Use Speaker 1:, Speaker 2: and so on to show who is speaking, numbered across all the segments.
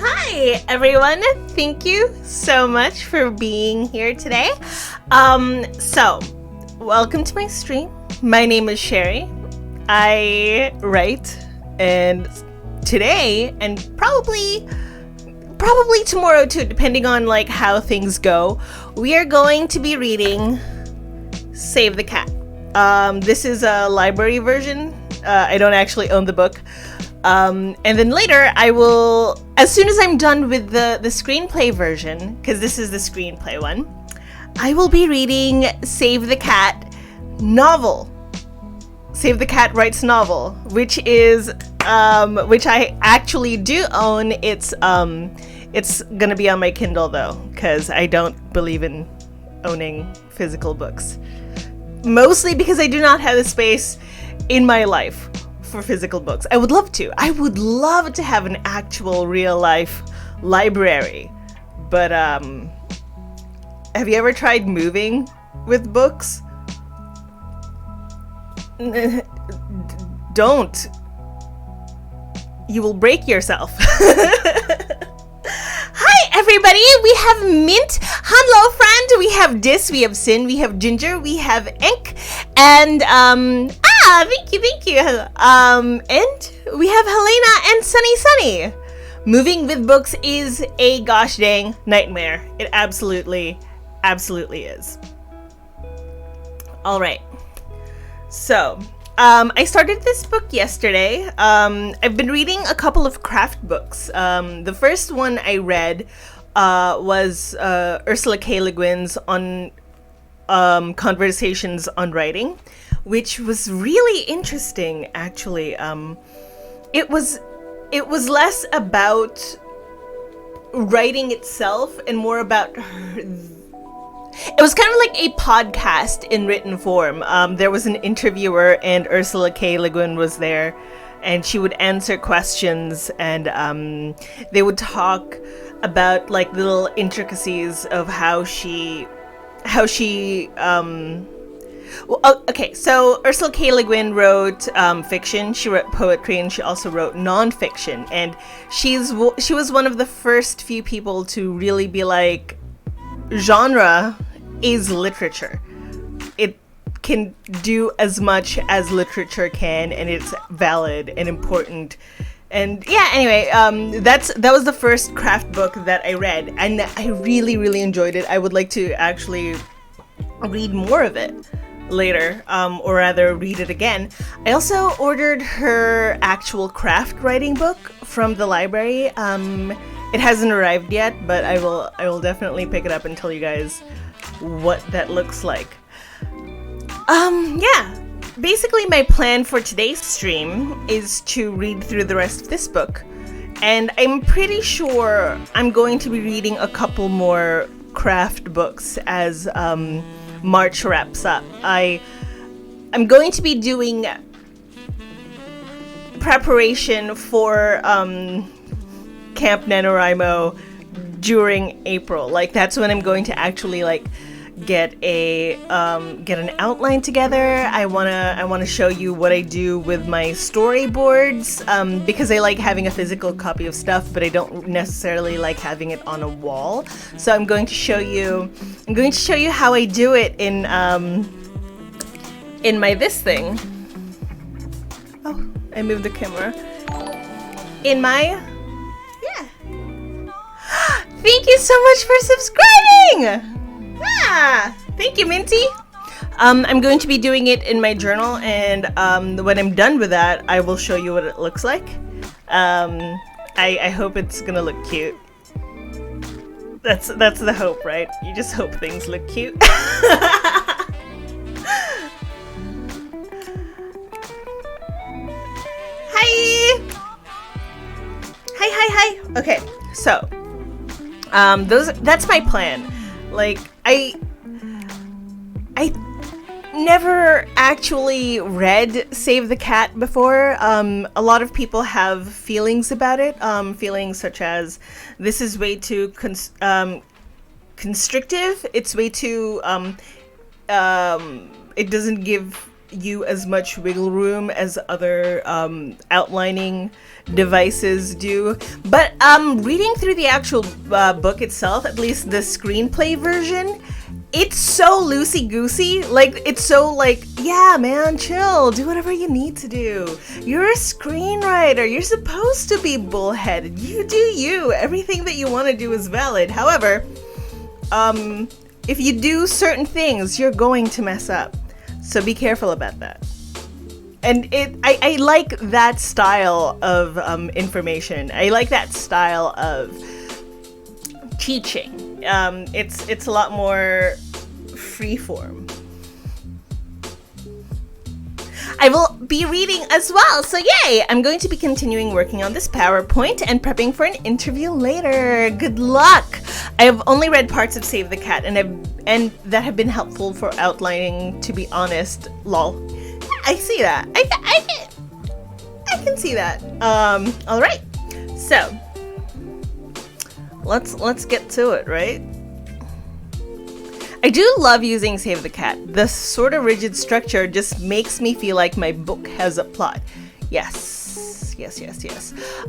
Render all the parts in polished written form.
Speaker 1: Hi, everyone. Thank you so much for being here today. Welcome to my stream. My name is Sherri. I write and today, and probably tomorrow too, depending on like how things go, we are going to be reading Save the Cat. This is a library version. I don't actually own the book. And then later I will, as soon as I'm done with the screenplay version, because this is the screenplay one, I will be reading Save the Cat novel. Save the Cat writes novel, which is which I actually do own. It's gonna be on my Kindle though, because I don't believe in owning physical books. Mostly because I do not have the space in my life for physical books. I would love to. I would love to have an actual real life library. But have you ever tried moving with books? Don't. You will break yourself. Hi everybody, we have Mint, hello friend, we have Dis, we have Sin, we have Ginger, we have Ink, and thank you, and we have Helena and Sunny. Moving with books is a gosh dang nightmare. It absolutely is. Alright, so I started this book yesterday. I've been reading a couple of craft books. The first one I read was Ursula K. Le Guin's on Conversations on Writing, which was really interesting, actually. It was less about writing itself and more about her. It was kind of like a podcast in written form. There was an interviewer and Ursula K. Le Guin was there, and she would answer questions, and they would talk about like little intricacies of how she okay, so Ursula K. Le Guin wrote fiction, she wrote poetry, and she also wrote nonfiction, and she was one of the first few people to really be like, genre is literature. It can do as much as literature can, and it's valid and important. And yeah, anyway, that was the first craft book that I read, and I really enjoyed it. I would like to actually read more of it later, or rather read it again. I also ordered her actual craft writing book from the library. It hasn't arrived yet, but I will definitely pick it up and tell you guys what that looks like. Yeah. Basically, my plan for today's stream is to read through the rest of this book, and I'm pretty sure I'm going to be reading a couple more craft books as March wraps up. I'm going to be doing preparation for Camp Nanowrimo during April. Like, that's when I'm going to actually like get an outline together. I wanna show you what I do with my storyboards, because I like having a physical copy of stuff, but I don't necessarily like having it on a wall. So I'm going to show you how I do it in my this thing. Oh, I moved the camera. In my Thank you so much for subscribing! Thank you, Minty! I'm going to be doing it in my journal, and when I'm done with that, I will show you what it looks like. I hope it's gonna look cute. That's the hope, right? You just hope things look cute. Hi! Hi! Okay, so that's my plan. Like, I never actually read Save the Cat before. A lot of people have feelings about it. Feelings such as, this is way too constrictive. It's way too it doesn't give you as much wiggle room as other outlining devices do. But reading through the actual book itself, at least the screenplay version, it's so loosey-goosey. Like, it's so like, yeah, man, chill. Do whatever you need to do. You're a screenwriter. You're supposed to be bullheaded. You do you. Everything that you want to do is valid. However, if you do certain things, you're going to mess up. So be careful about that. And I like that style of information. I like that style of teaching. It's a lot more freeform. I will be reading as well, so yay! I'm going to be continuing working on this PowerPoint and prepping for an interview later. Good luck! I have only read parts of Save the Cat, and that have been helpful for outlining, to be honest. Lol. I see that. I can see that. All right. So let's get to it, right? I do love using Save the Cat. The sort of rigid structure just makes me feel like my book has a plot. Yes.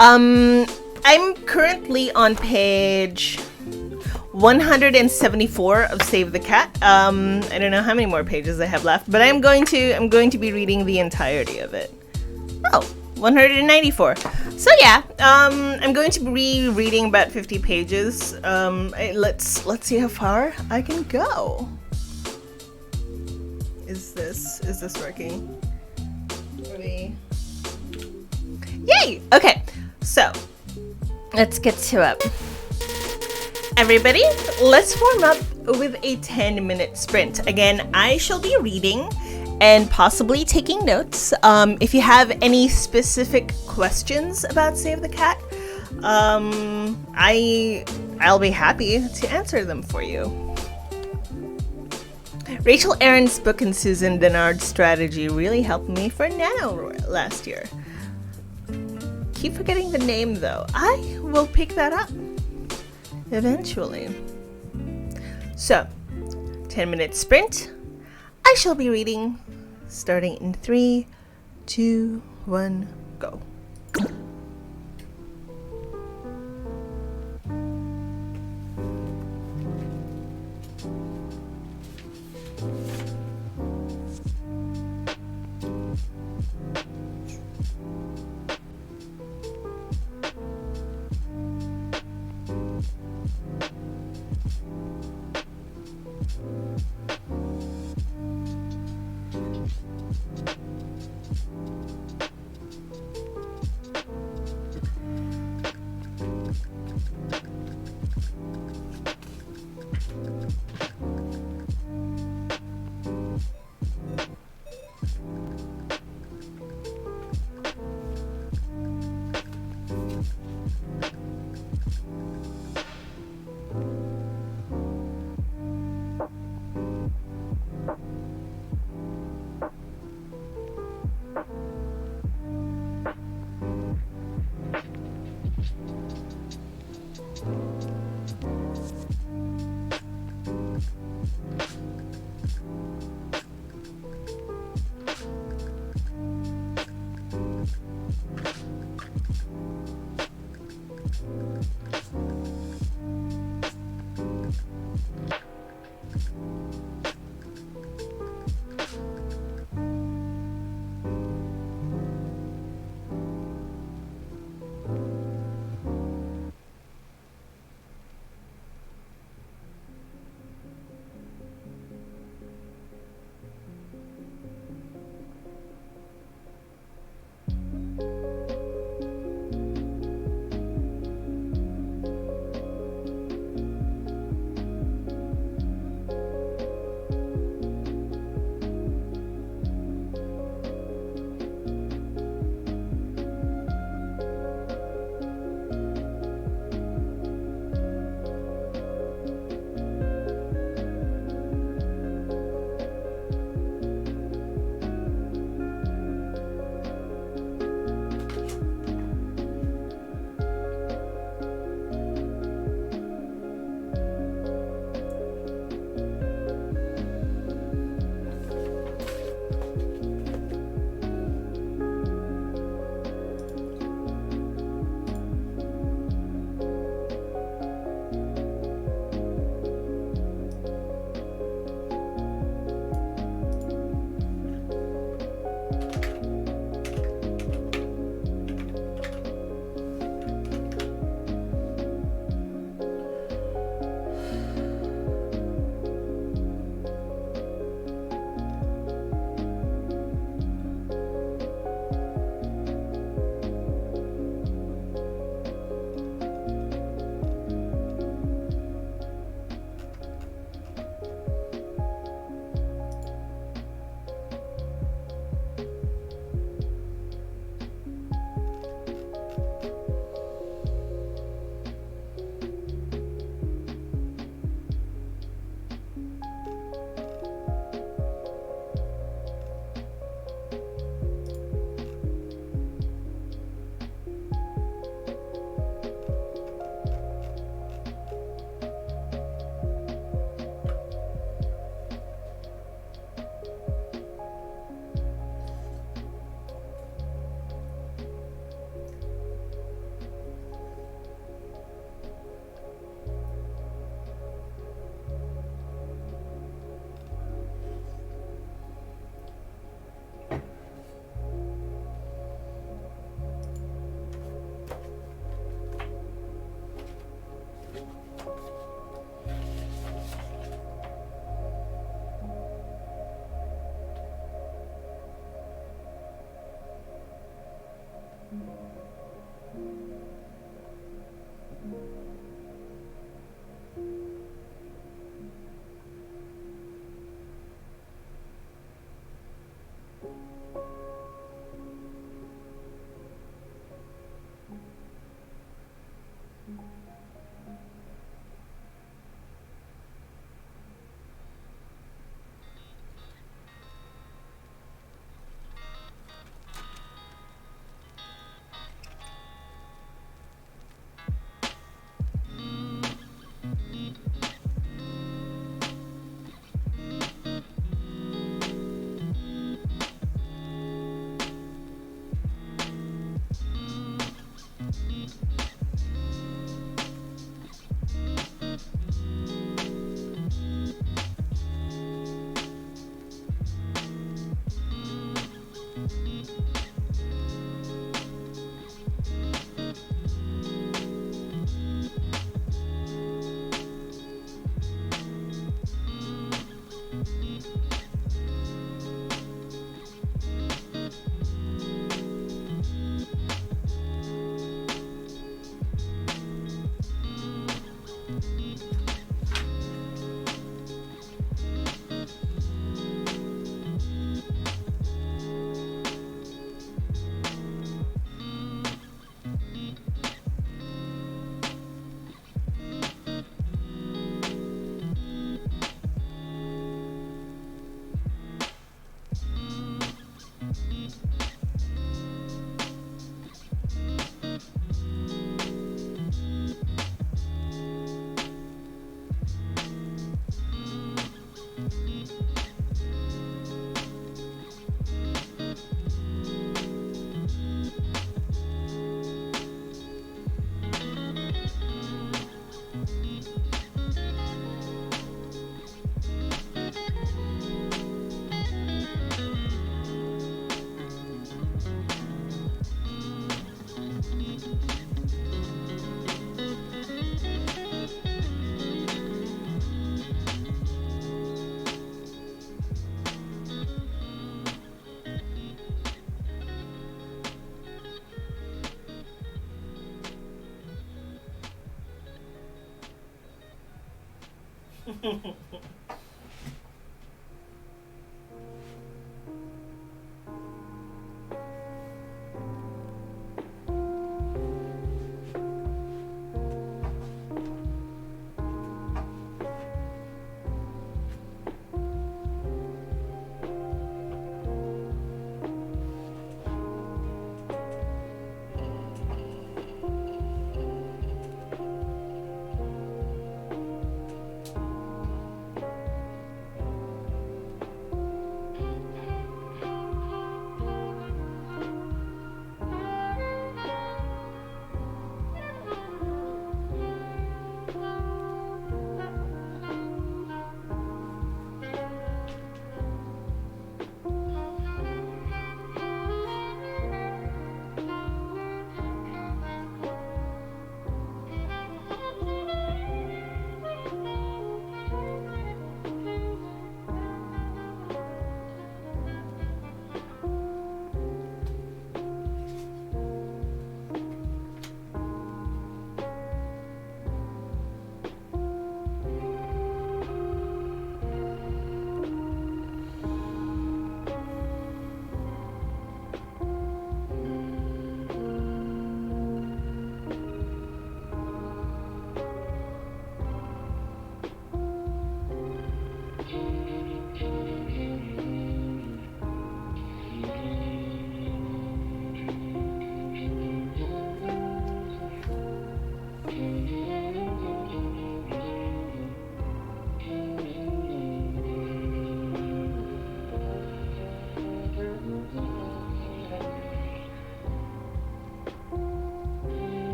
Speaker 1: I'm currently on page 174 of Save the Cat. I don't know how many more pages I have left, but I'm going to be reading the entirety of it. Oh, 194. So yeah, I'm going to be reading about 50 pages. Let's see how far I can go. Is this working? Yay! Okay, so let's get to it. Everybody, let's warm up with a 10-minute sprint. Again, I shall be reading and possibly taking notes. If you have any specific questions about Save the Cat, I'll be happy to answer them for you. Rachel Aaron's book and Susan Denard's strategy really helped me for Nano last year. Keep forgetting the name though. I will pick that up eventually. So, 10-minute sprint. I shall be reading starting in 3, 2, 1, go.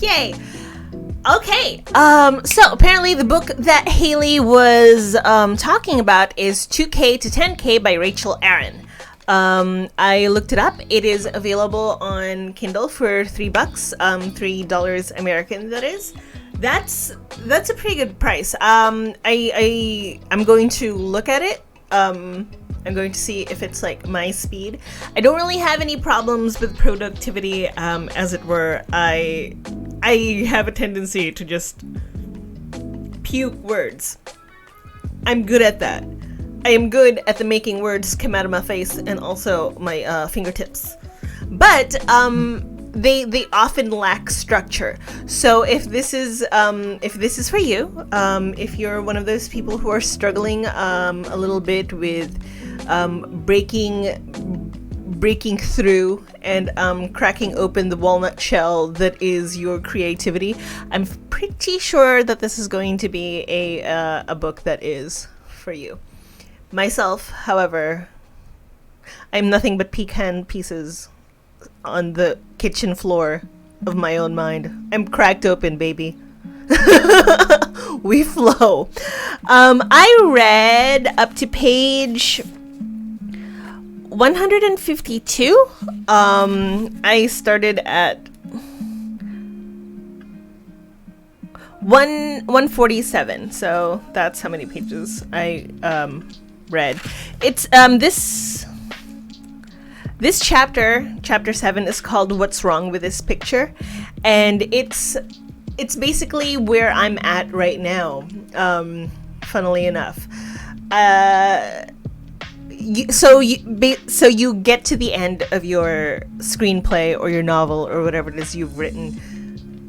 Speaker 1: Yay! Okay, so apparently the book that Haley was talking about is 2K to 10K by Rachel Aaron. I looked it up. It is available on Kindle for $3, $3 American. That is. That's a pretty good price. I'm going to look at it. I'm going to see if it's like my speed. I don't really have any problems with productivity, as it were. I have a tendency to just puke words. I'm good at that. I am good at the making words come out of my face and also my fingertips. But they often lack structure. So if this is for you, if you're one of those people who are struggling a little bit with breaking through and cracking open the walnut shell that is your creativity, I'm pretty sure that this is going to be a book that is for you. Myself, however, I'm nothing but pecan pieces on the kitchen floor of my own mind. I'm cracked open, baby. We flow. I read up to page 152. I started at 147, so that's how many pages I read. It's this chapter 7, is called What's Wrong with This Picture, and it's it's basically where I'm at right now. Funnily enough, so you get to the end of your screenplay or your novel or whatever it is you've written.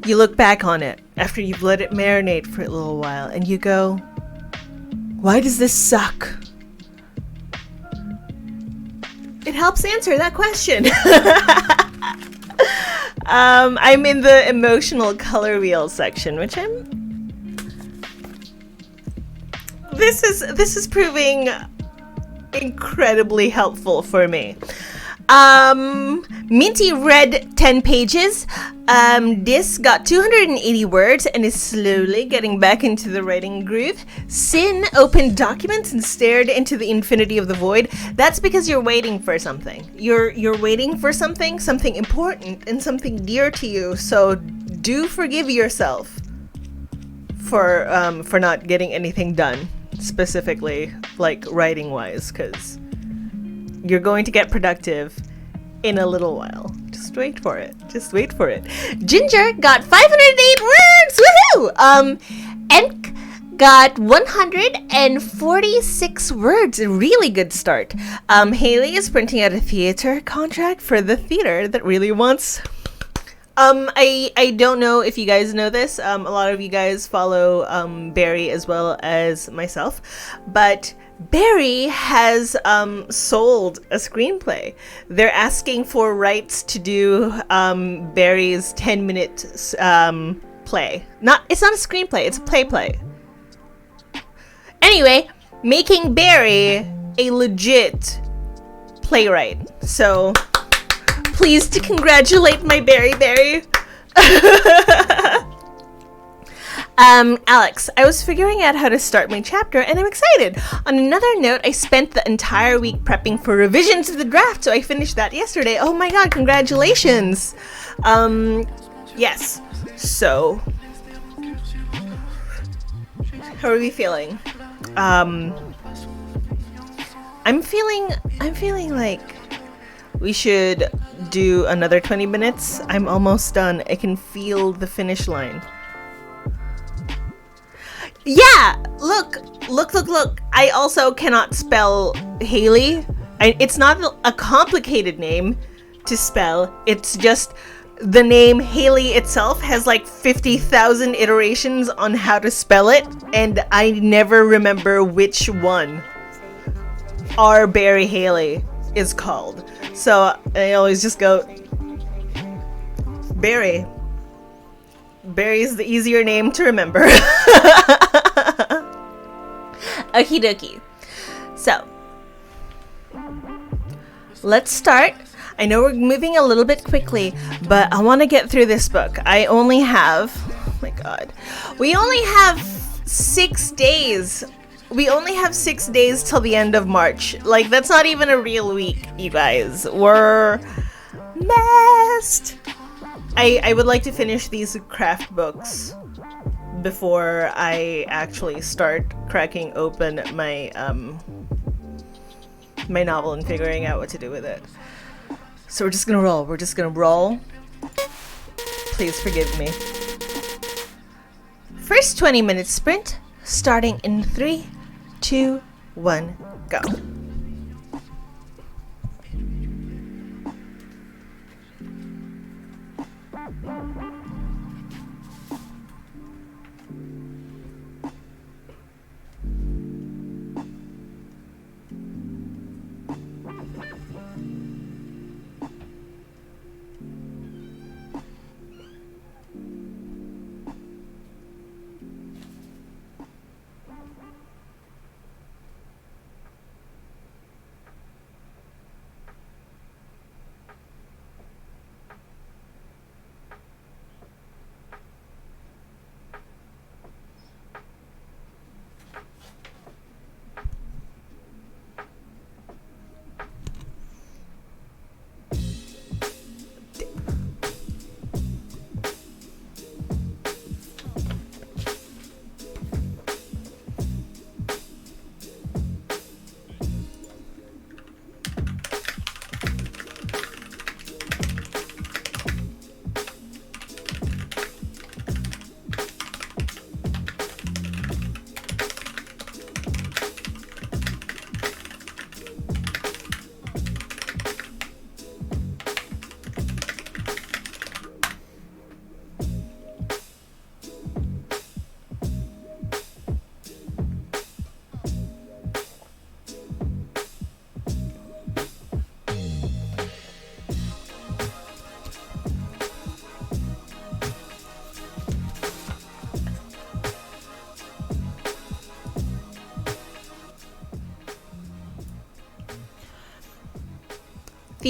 Speaker 1: You look back on it after you've let it marinate for a little while, and you go, "Why does this suck?" It helps answer that question. I'm in the emotional color wheel section, which This is proving incredibly helpful for me. Minty read 10 pages. This got 280 words and is slowly getting back into the writing groove. Sin opened documents and stared into the infinity of the void. That's because you're waiting for something. You're waiting for something important and something dear to you. So do forgive yourself for not getting anything done, specifically like writing wise, because you're going to get productive in a little while. Just wait for it. Ginger got 508 words! Woohoo! Enk got 146 words. A really good start. Haley is printing out a theater contract for the theater that really wants... I don't know if you guys know this. A lot of you guys follow Barry as well as myself, but Barry has sold a screenplay. They're asking for rights to do Barry's 10-minute play. It's not a screenplay, it's a play. Anyway, making Barry a legit playwright. So pleased to congratulate my Barry. Alex, I was figuring out how to start my chapter and I'm excited. On another note, I spent the entire week prepping for revisions to the draft, so I finished that yesterday. Oh my god, congratulations. Yes. So, how are we feeling? I'm feeling like we should do another 20 minutes. I'm almost done. I can feel the finish line. Yeah! Look! I also cannot spell Haley. It's not a complicated name to spell. It's just the name Haley itself has like 50,000 iterations on how to spell it, and I never remember which one our Barry Haley is called. So I always just go Barry. Barry's the easier name to remember. Okie dokie. So let's start. I know we're moving a little bit quickly, but I want to get through this book. I only have, oh my god, we only have 6 days. We only have 6 days till the end of March. Like, that's not even a real week, you guys. We're messed. I would like to finish these craft books before I actually start cracking open my my novel and figuring out what to do with it. So we're just gonna roll. Please forgive me. First 20-minute sprint, starting in 3, 2, 1, go.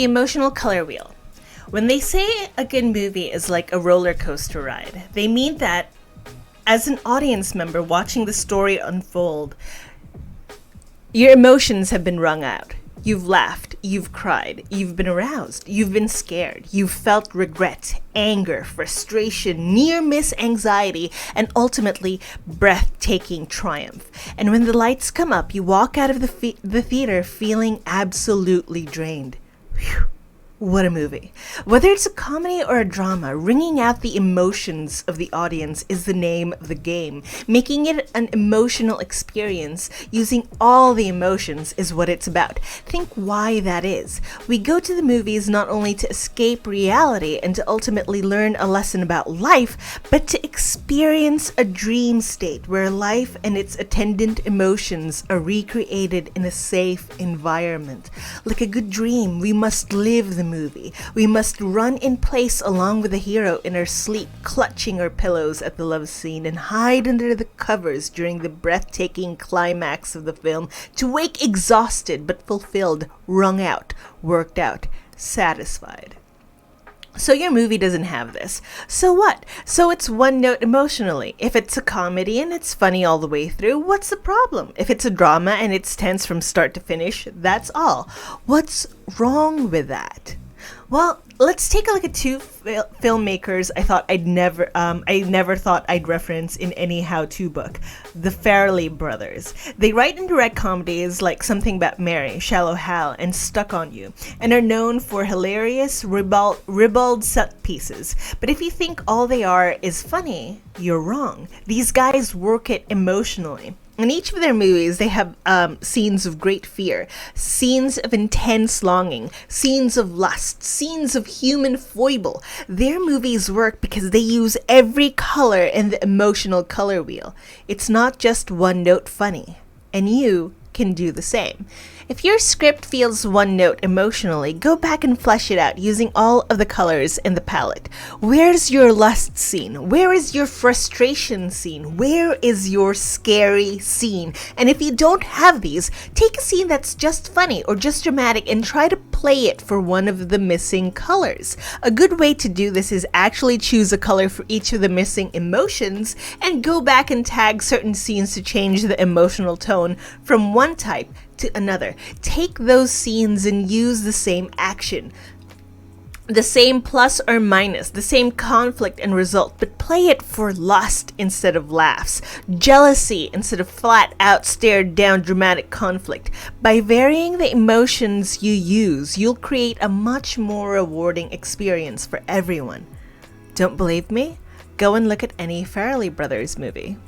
Speaker 1: The emotional color wheel. When they say a good movie is like a roller coaster ride, they mean that as an audience member watching the story unfold, your emotions have been wrung out. You've laughed, you've cried, you've been aroused, you've been scared, you've felt regret, anger, frustration, near-miss anxiety, and ultimately breathtaking triumph. And when the lights come up, you walk out of the theater feeling absolutely drained. Whew. What a movie. Whether it's a comedy or a drama, wringing out the emotions of the audience is the name of the game. Making it an emotional experience, using all the emotions, is what it's about. Think why that is. We go to the movies not only to escape reality and to ultimately learn a lesson about life, but to experience a dream state where life and its attendant emotions are recreated in a safe environment. Like a good dream, we must live the movie. We must run in place along with the hero in our sleep, clutching our pillows at the love scene, and hide under the covers during the breathtaking climax of the film to wake exhausted but fulfilled, wrung out, worked out, satisfied. So your movie doesn't have this. So what? So it's one note emotionally. If it's a comedy and it's funny all the way through, what's the problem? If it's a drama and it's tense from start to finish, that's all. What's wrong with that? Well, let's take a look at two filmmakers I never thought I'd reference in any how-to book. The Farrelly brothers. They write and direct comedies like Something About Mary, Shallow Hal, and Stuck on You, and are known for hilarious, ribald set pieces. But if you think all they are is funny, you're wrong. These guys work it emotionally. In each of their movies, they have scenes of great fear, scenes of intense longing, scenes of lust, scenes of human foible. Their movies work because they use every color in the emotional color wheel. It's not just one note funny, and you can do the same. If your script feels one note emotionally, go back and flesh it out using all of the colors in the palette. Where's your lust scene? Where is your frustration scene? Where is your scary scene? And if you don't have these, take a scene that's just funny or just dramatic and try to play it for one of the missing colors. A good way to do this is actually choose a color for each of the missing emotions and go back and tag certain scenes to change the emotional tone from one type to another. Take those scenes and use the same action, the same plus or minus, the same conflict and result, but play it for lust instead of laughs, jealousy instead of flat out stared down dramatic conflict. By varying the emotions you use, you'll create a much more rewarding experience for everyone. Don't believe me? Go and look at any Farrelly Brothers movie.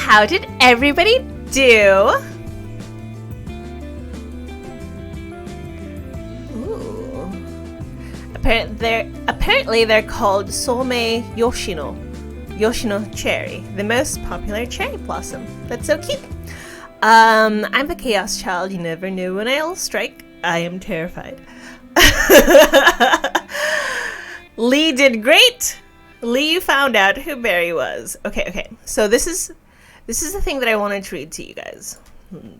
Speaker 1: how did everybody do? Ooh. Apparently they're called Soumei Yoshino cherry, the most popular cherry blossom. That's so cute. I'm the chaos child. You never know when I'll strike. I am terrified. Lee did great. Lee found out who Barry was. Okay. So this is the thing that I wanted to read to you guys.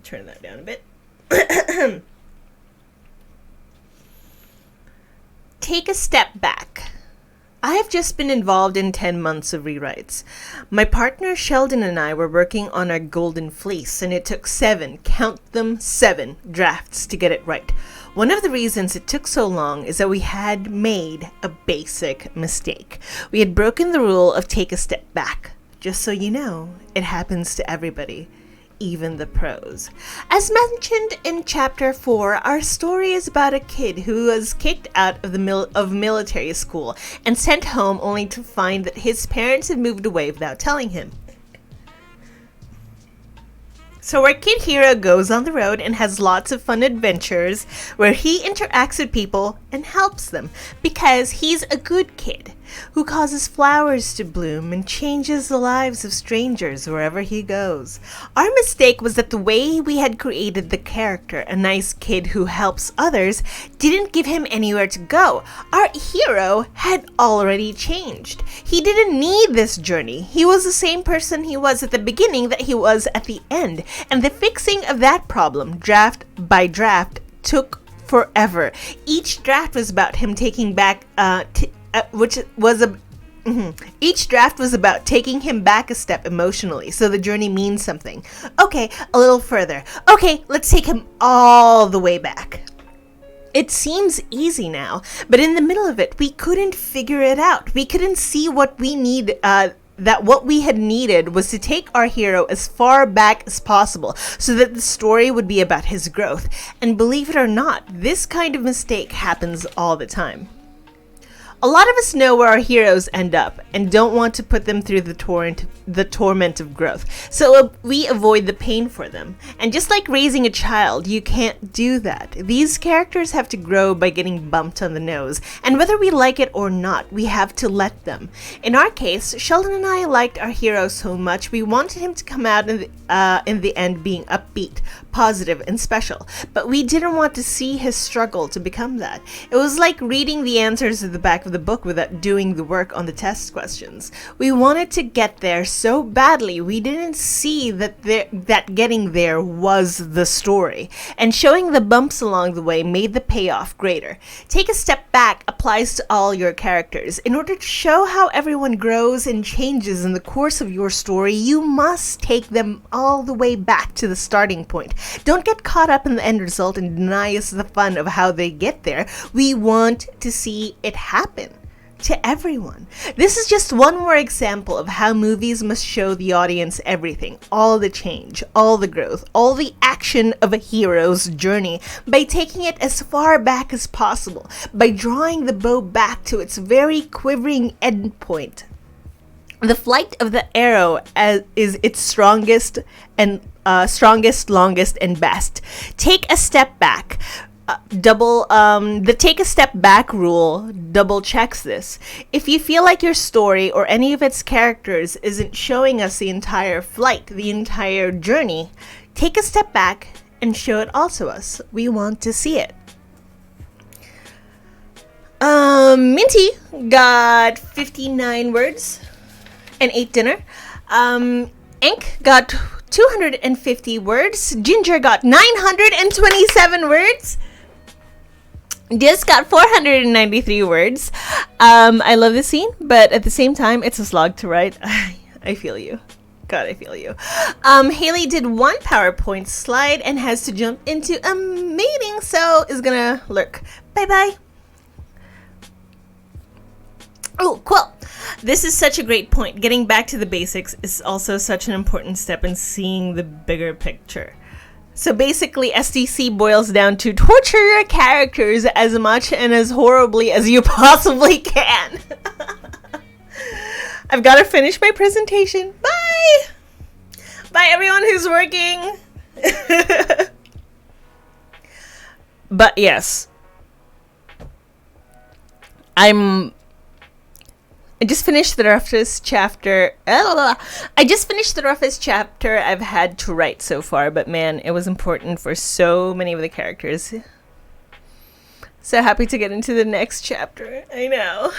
Speaker 1: Turn that down a bit. Take a step back. I have just been involved in 10 months of rewrites. My partner Sheldon and I were working on our Golden Fleece, and it took 7, count them 7, drafts to get it right. One of the reasons it took so long is that we had made a basic mistake. We had broken the rule of take a step back. Just so you know, it happens to everybody, even the pros. As mentioned in chapter 4, our story is about a kid who was kicked out of military school and sent home only to find that his parents had moved away without telling him. So our kid hero goes on the road and has lots of fun adventures where he interacts with people and helps them because he's a good kid who causes flowers to bloom and changes the lives of strangers wherever he goes. Our mistake was that the way we had created the character, a nice kid who helps others, didn't give him anywhere to go. Our hero had already changed. He didn't need this journey. He was the same person he was at the beginning that he was at the end. And the fixing of that problem, draft by draft, took forever. Each draft was about him taking back each draft was about taking him back a step emotionally, so the journey means something. Okay, a little further. Okay, let's take him all the way back. It seems easy now, but in the middle of it, we couldn't figure it out. We couldn't see what we need. That what we had needed was to take our hero as far back as possible so that the story would be about his growth. And believe it or not, this kind of mistake happens all the time. A lot of us know where our heroes end up and don't want to put them through the torment of growth, so we avoid the pain for them. And just like raising a child, you can't do that. These characters have to grow by getting bumped on the nose, and whether we like it or not, we have to let them. In our case, Sheldon and I liked our hero so much we wanted him to come out in the end being upbeat, positive, and special, but we didn't want to see his struggle to become that. It was like reading the answers at the back of the book without doing the work on the test questions. We wanted to get there so badly we didn't see that getting there was the story, and showing the bumps along the way made the payoff greater. Take a step back applies to all your characters. In order to show how everyone grows and changes in the course of your story, you must take them all the way back to the starting point. Don't get caught up in the end result and deny us the fun of how they get there. We want to see it happen to everyone. This is just one more example of how movies must show the audience everything, all the change, all the growth, all the action of a hero's journey by taking it as far back as possible, by drawing the bow back to its very quivering end point. The flight of the arrow is its strongest, longest, and best. Take a step back. The take a step back rule double checks this. If you feel like your story or any of its characters isn't showing us the entire flight, the entire journey, take a step back and show it all to us. We want to see it. Minty got 59 words and ate dinner. Ink got 250 words. Ginger got 927 words. Diz got 493 words. I love this scene, but at the same time, it's a slog to write. I feel you. God, I feel you. Haley did one PowerPoint slide and has to jump into a meeting, so is gonna lurk. Bye-bye. Oh, cool. This is such a great point. Getting back to the basics is also such an important step in seeing the bigger picture. So basically, SDC boils down to torture your characters as much and as horribly as you possibly can. I've got to finish my presentation. Bye! Bye, everyone who's working. But yes, I just finished the roughest chapter. I just finished the roughest chapter I've had to write so far, but man, it was important for so many of the characters. So happy to get into the next chapter. I know.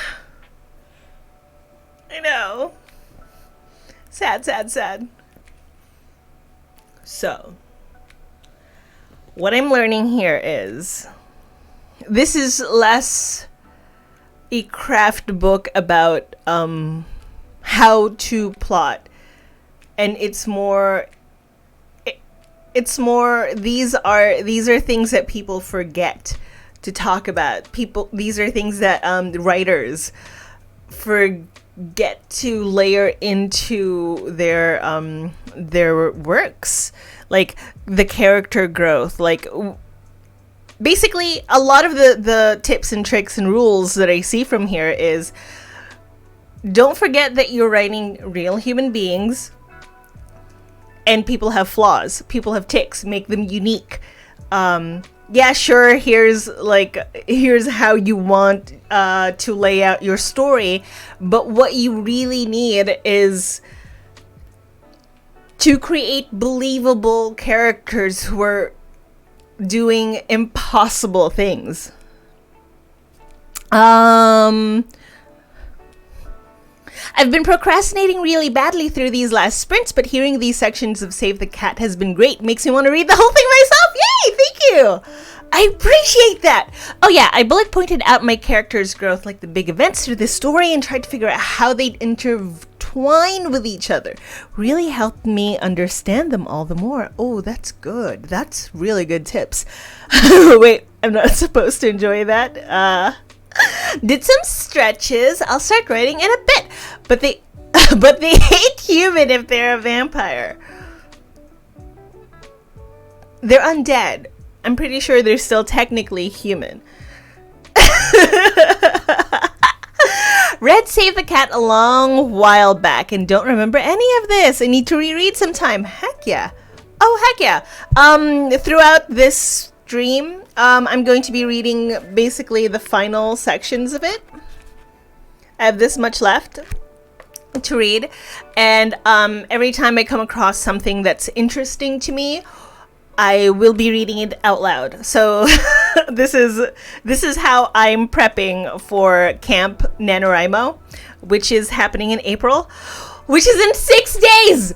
Speaker 1: Sad, sad, sad. So, what I'm learning here is, this is less a craft book about how to plot, and it's more these are things that people forget to talk about. These are things that writers forget to layer into their works, like the character growth. Like, basically, a lot of the tips and tricks and rules that I see from here is, don't forget that you're writing real human beings, and people have flaws, people have tics, make them unique. Yeah, sure, here's how you want to lay out your story, but what you really need is to create believable characters who are doing impossible things. I've been procrastinating really badly through these last sprints, but hearing these sections of Save the Cat has been great. Makes me want to read the whole thing myself. Yay! Thank you! I appreciate that! Oh yeah, I bullet pointed out my character's growth, like the big events through this story, and tried to figure out how they'd intertwine with each other. Really helped me understand them all the more. Oh, that's good. That's really good tips. Wait, I'm not supposed to enjoy that? Did some stretches. I'll start writing in a bit. But they hate human if they're a vampire. They're undead. I'm pretty sure they're still technically human. Read Save the Cat a long while back and don't remember any of this. I need to reread sometime. Heck yeah. Oh, heck yeah. Throughout this stream, I'm going to be reading basically the final sections of it. I have this much left to read, and every time I come across something that's interesting to me, I will be reading it out loud. So this is how I'm prepping for Camp Nanowrimo, which is happening in April, which is in 6 days.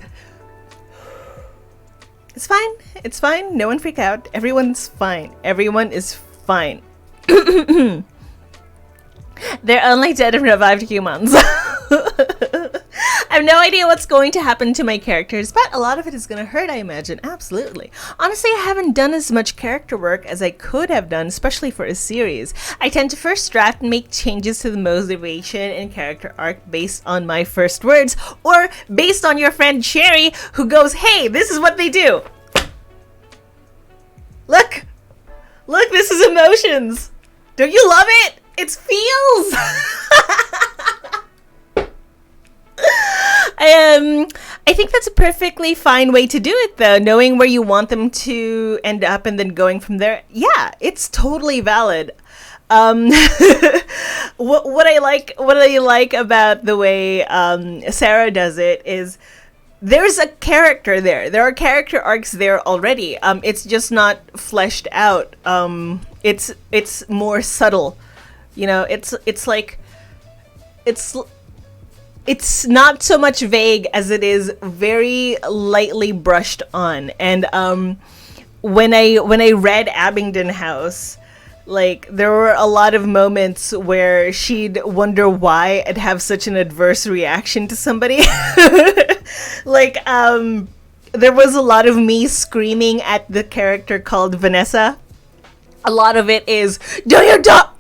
Speaker 1: It's fine. It's fine. No one freak out. Everyone's fine. Everyone is fine. They're only dead and revived humans. I have no idea what's going to happen to my characters, but a lot of it is going to hurt, I imagine. Absolutely. Honestly, I haven't done as much character work as I could have done, especially for a series. I tend to first draft and make changes to the motivation and character arc based on my first words, or based on your friend Sherri, who goes, hey, this is what they do. Look, this is emotions. Don't you love it? It's feels. I think that's a perfectly fine way to do it, though, knowing where you want them to end up and then going from there. Yeah, it's totally valid. What I like about the way Sarah does it is there's a character there. There are character arcs there already. It's just not fleshed out. It's more subtle. You know, it's not so much vague as it is very lightly brushed on. And when I read Abingdon House, like, there were a lot of moments where she'd wonder why I'd have such an adverse reaction to somebody. Like, there was a lot of me screaming at the character called Vanessa. A lot of it is, do your job!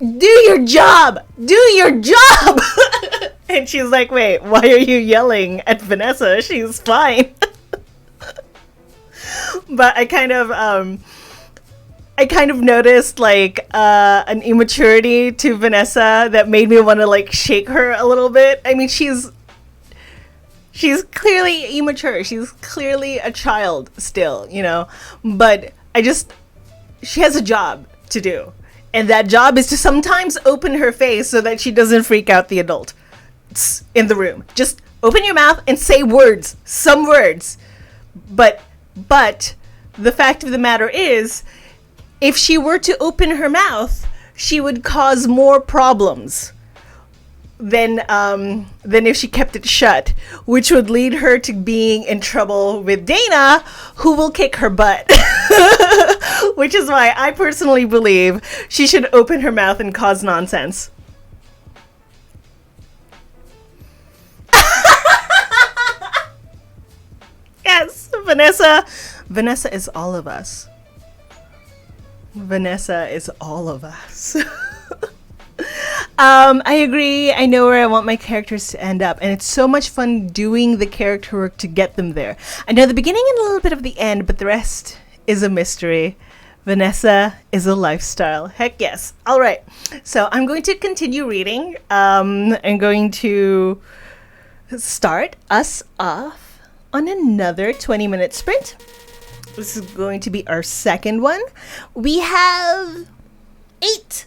Speaker 1: And she's like, wait, why are you yelling at Vanessa? She's fine. But I kind of noticed, like, an immaturity to Vanessa that made me want to, like, shake her a little bit. I mean, she's She's clearly immature. She's clearly a child still, you know. But she has a job to do. And that job is to sometimes open her face so that she doesn't freak out the adult in the room. Just open your mouth and say words, some words. But the fact of the matter is, if she were to open her mouth, she would cause more problems than if she kept it shut, which would lead her to being in trouble with Dana, who will kick her butt. Which is why I personally believe she should open her mouth and cause nonsense. Yes, Vanessa. Vanessa is all of us. Vanessa is all of us. I agree. I know where I want my characters to end up, and it's so much fun doing the character work to get them there. I know the beginning and a little bit of the end, but the rest is a mystery. Vanessa is a lifestyle. Heck yes. All right. So I'm going to continue reading. I'm going to start us off on another 20-minute sprint. This is going to be our second one. We have 8.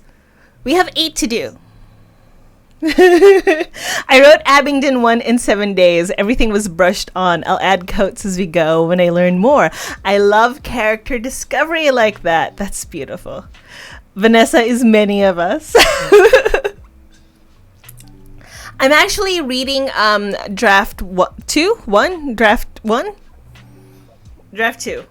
Speaker 1: We have 8 to do. I wrote Abingdon 1 in 7 days. Everything was brushed on. I'll add coats as we go when I learn more. I love character discovery like that. That's beautiful. Vanessa is many of us. I'm actually reading draft 2. Draft 2.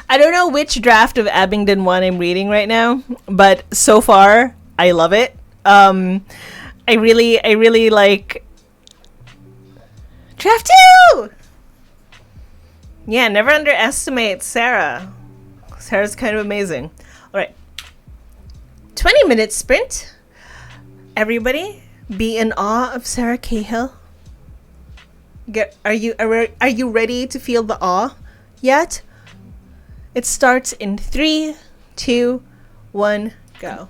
Speaker 1: I don't know which draft of Abingdon 1 I'm reading right now, but so far I love it. I really like draft 2. Yeah, never underestimate Sarah. Sarah's kind of amazing. All right. 20-minute sprint. Everybody be in awe of Sarah Cahill. Are you ready to feel the awe yet? It starts in 3, 2, 1, go.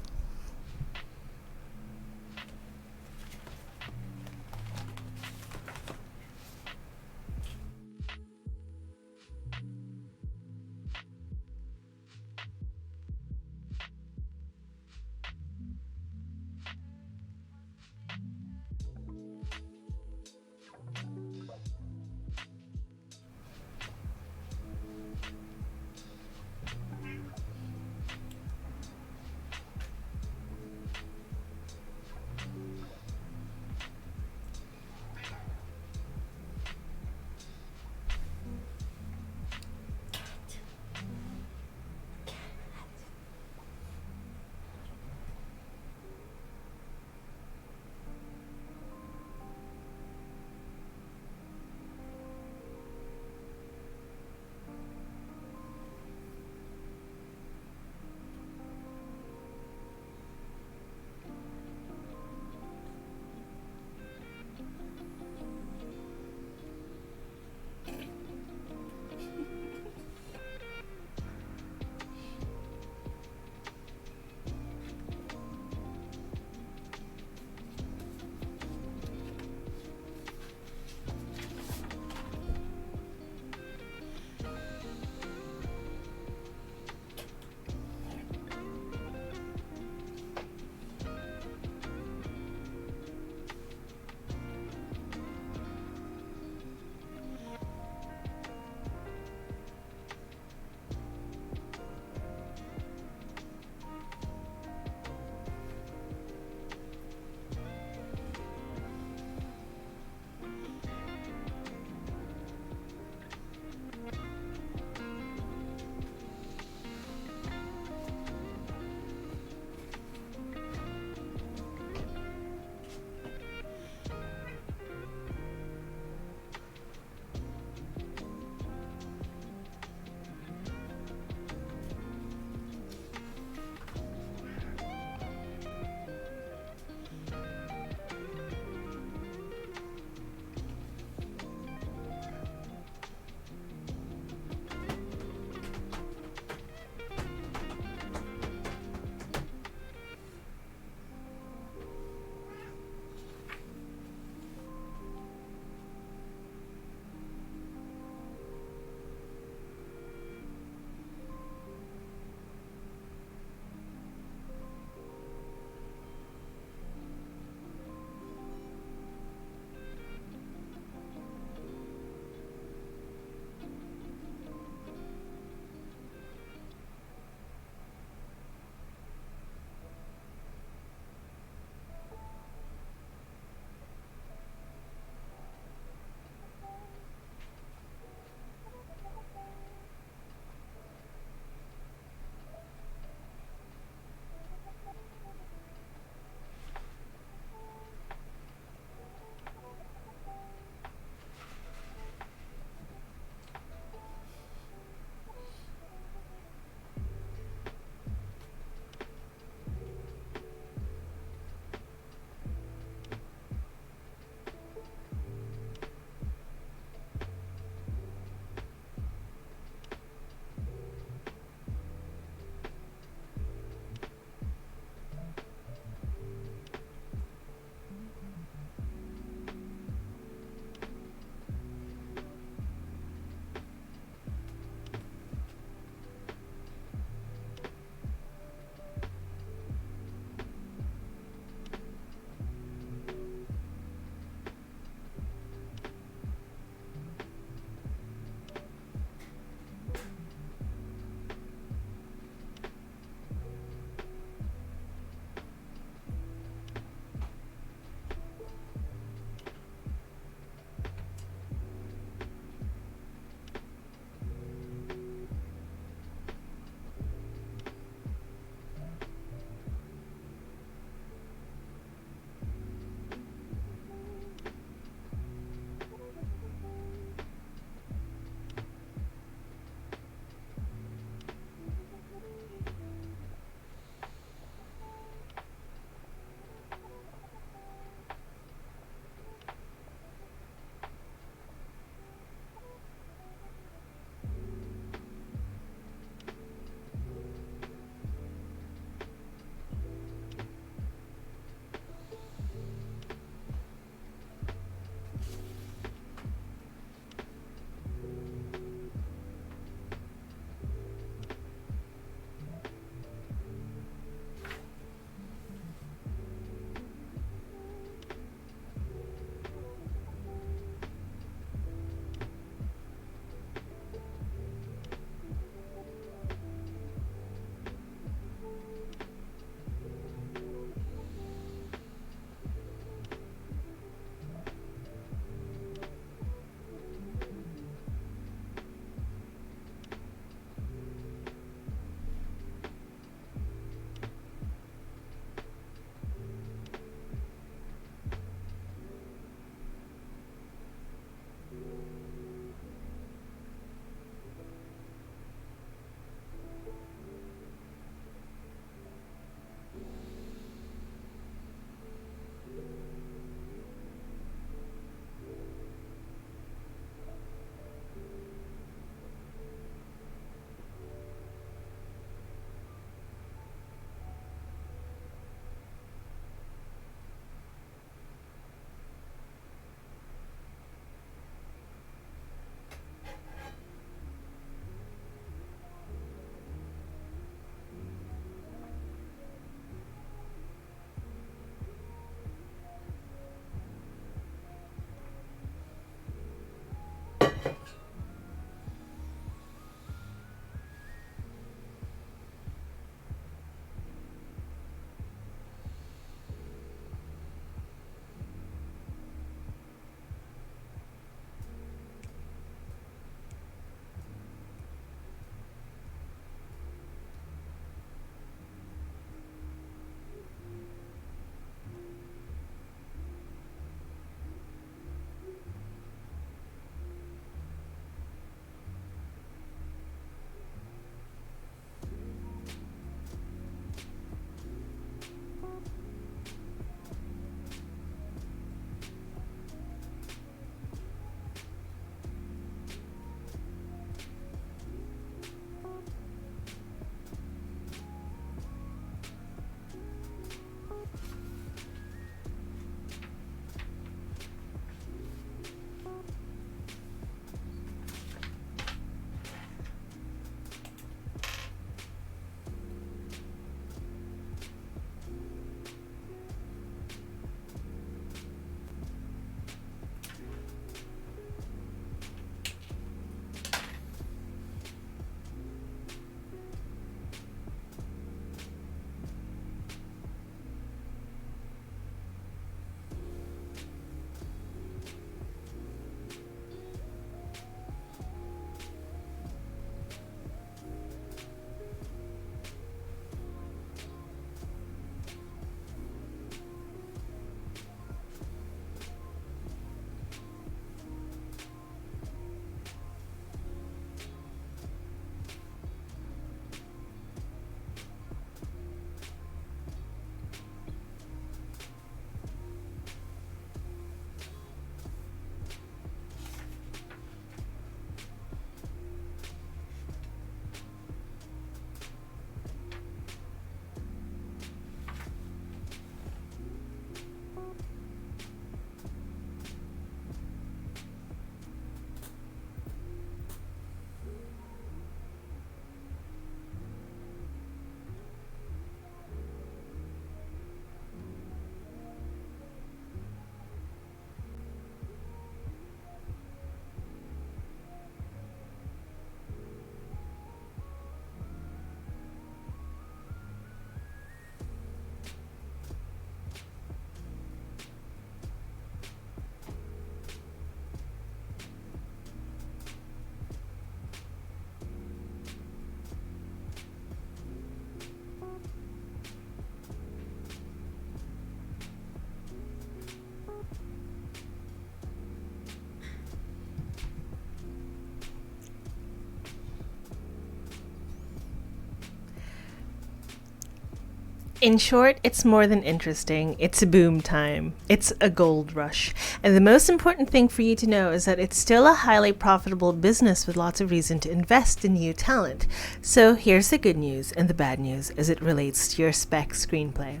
Speaker 1: In short, it's more than interesting. It's a boom time. It's a gold rush. And the most important thing for you to know is that it's still a highly profitable business with lots of reason to invest in new talent. So here's the good news and the bad news as it relates to your spec screenplay.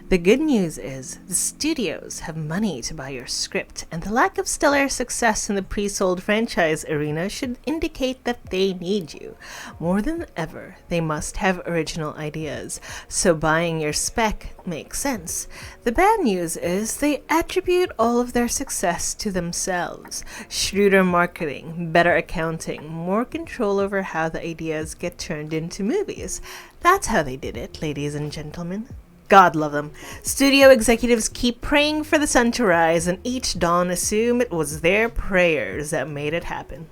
Speaker 1: The good news is the studios have money to buy your script, and the lack of stellar success in the pre-sold franchise arena should indicate that they need you. More than ever, they must have original ideas, so buying your spec makes sense. The bad news is they attribute all of their success to themselves. Shrewder marketing, better accounting, more control over how the ideas get turned into movies. That's how they did it, ladies and gentlemen. God love them. Studio executives keep praying for the sun to rise, and each dawn assume it was their prayers that made it happen.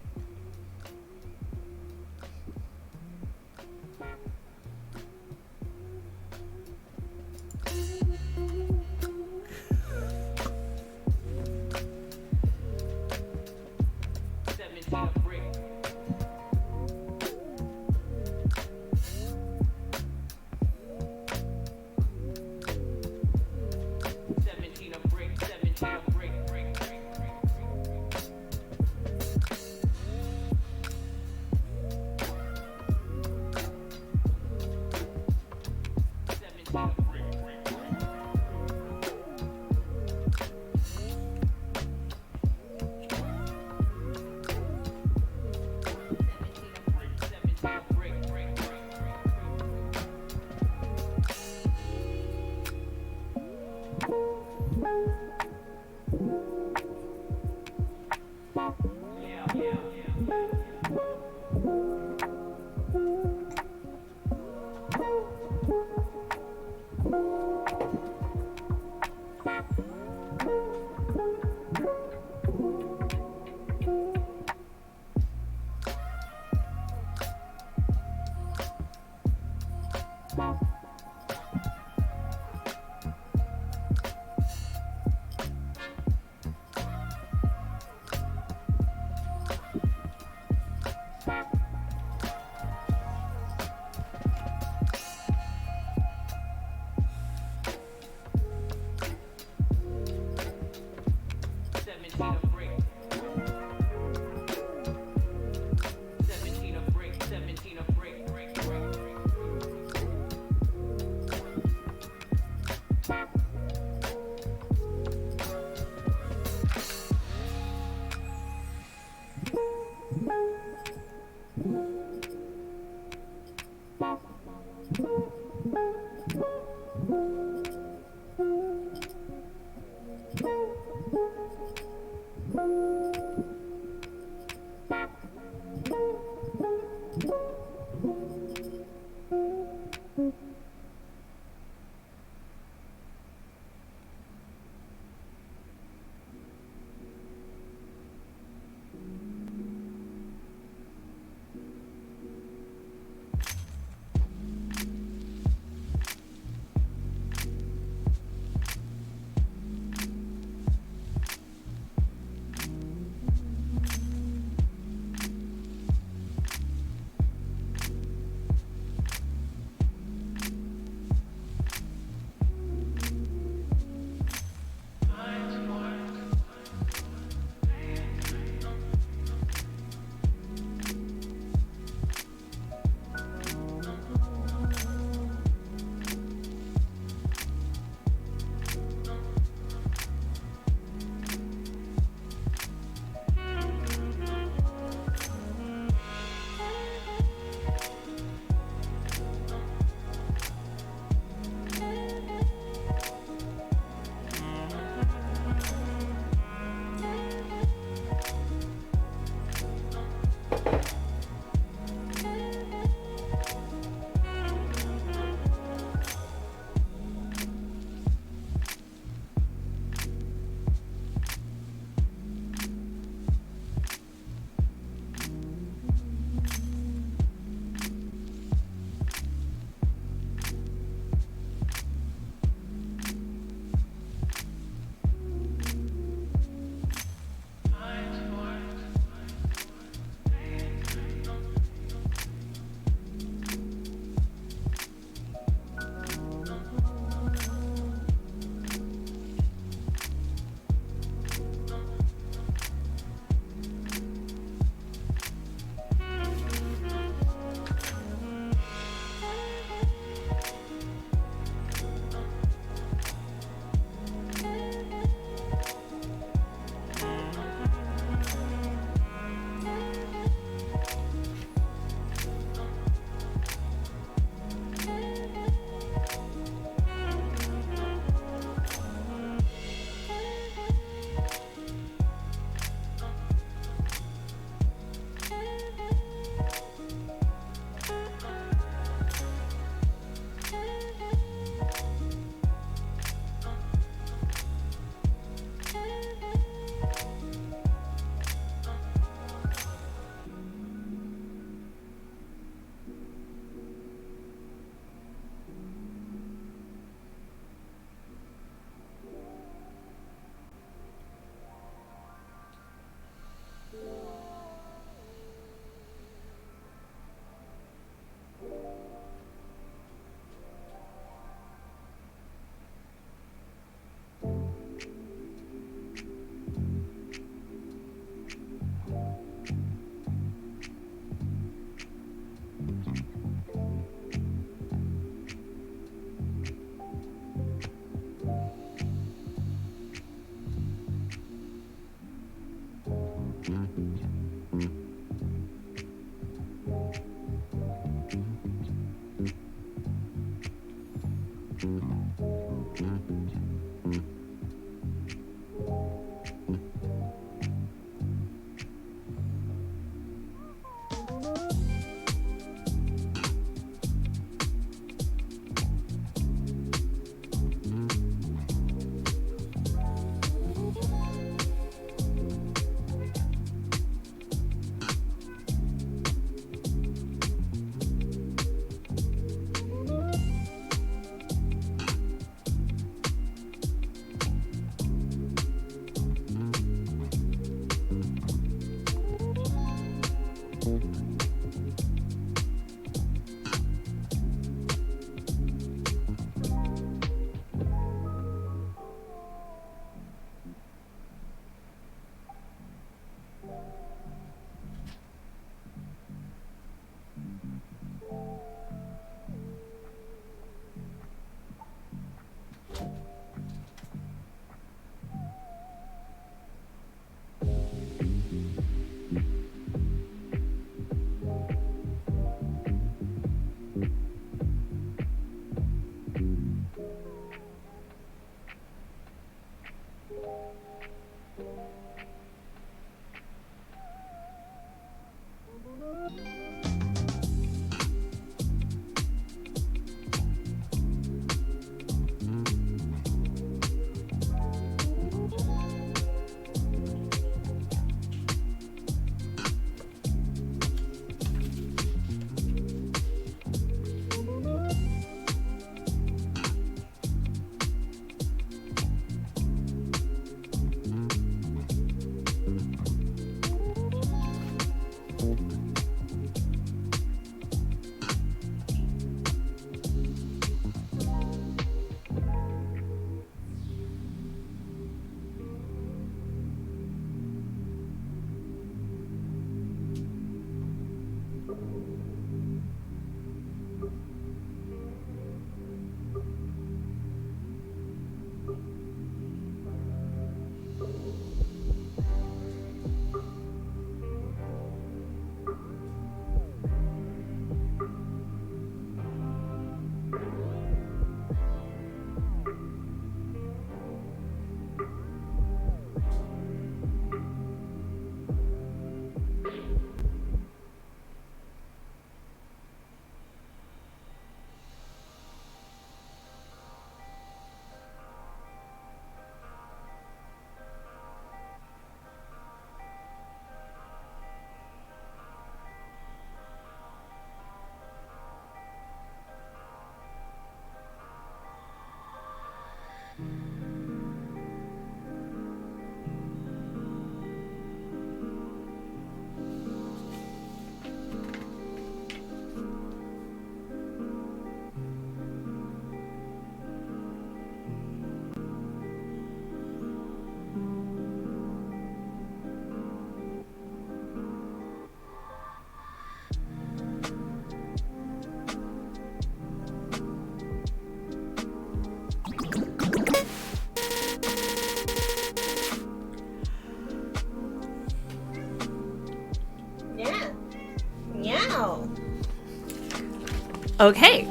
Speaker 1: Okay.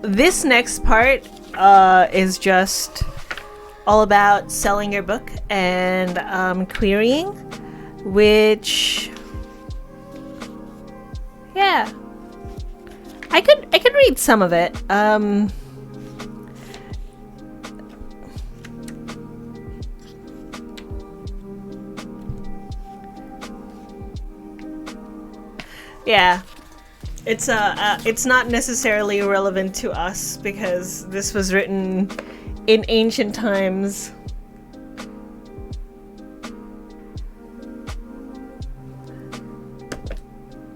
Speaker 1: This next part is just all about selling your book and querying, which yeah. I could read some of it. Yeah. It's not necessarily relevant to us because this was written in ancient times.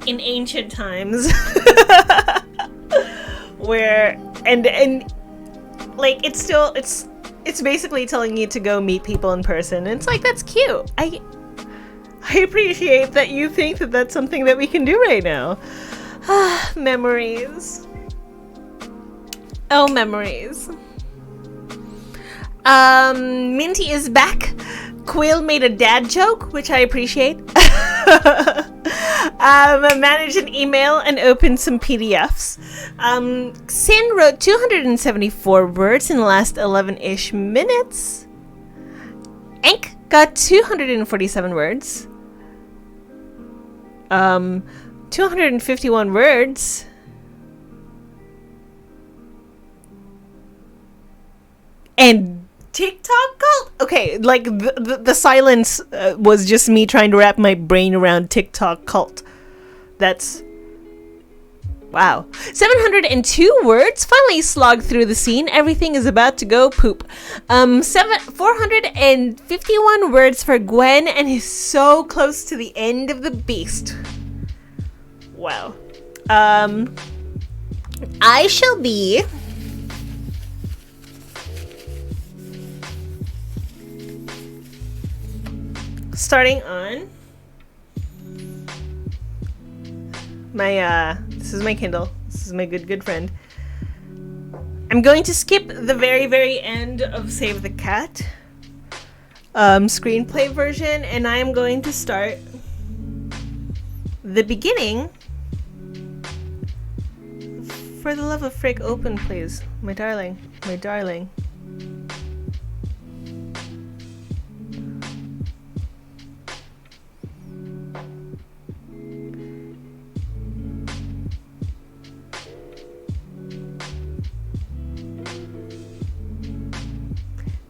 Speaker 1: In ancient times. Where and like it's basically telling you to go meet people in person. And it's like, that's cute. I appreciate that you think that that's something that we can do right now. Memories. Oh, memories. Minty is back. Quill made a dad joke, which I appreciate. Managed an email and opened some PDFs. Sin wrote 274 words in the last 11-ish minutes. Enk got 247 words. 251 words. And TikTok cult? Okay, like the silence was just me trying to wrap my brain around TikTok cult. That's... wow. 702 words. Finally slogged through the scene. Everything is about to go poop. 451 words for Gwen, and he's so close to the end of the beast. Wow. I shall be starting on my this is my Kindle. This is my good friend. I'm going to skip the very end of Save the Cat screenplay version, and I am going to start the beginning. For the love of frick, open please, my darling, my darling.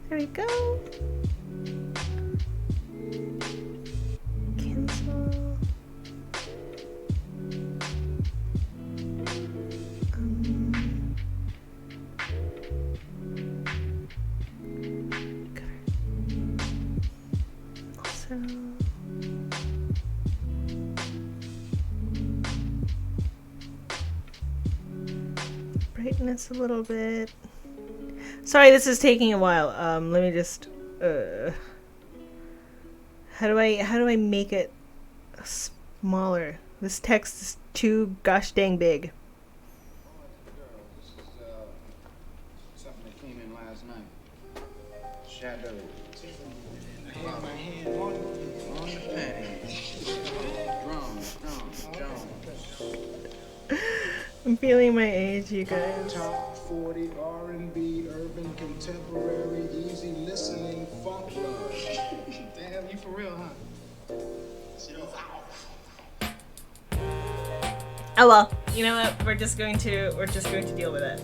Speaker 1: There we go. Cancel. Also. Brightness a little bit. Sorry, this is taking a while. Let me just. How do I make it smaller? This text is too gosh dang big.
Speaker 2: Something that came in last night. Shadow. I had my hand on the pad. Drums.
Speaker 1: I'm feeling my age, you guys.
Speaker 2: Top 40 R&B, urban, contemporary, easy listening, funk love. Damn, you for real, huh?
Speaker 1: Oh well, you know what? We're just going to deal with it.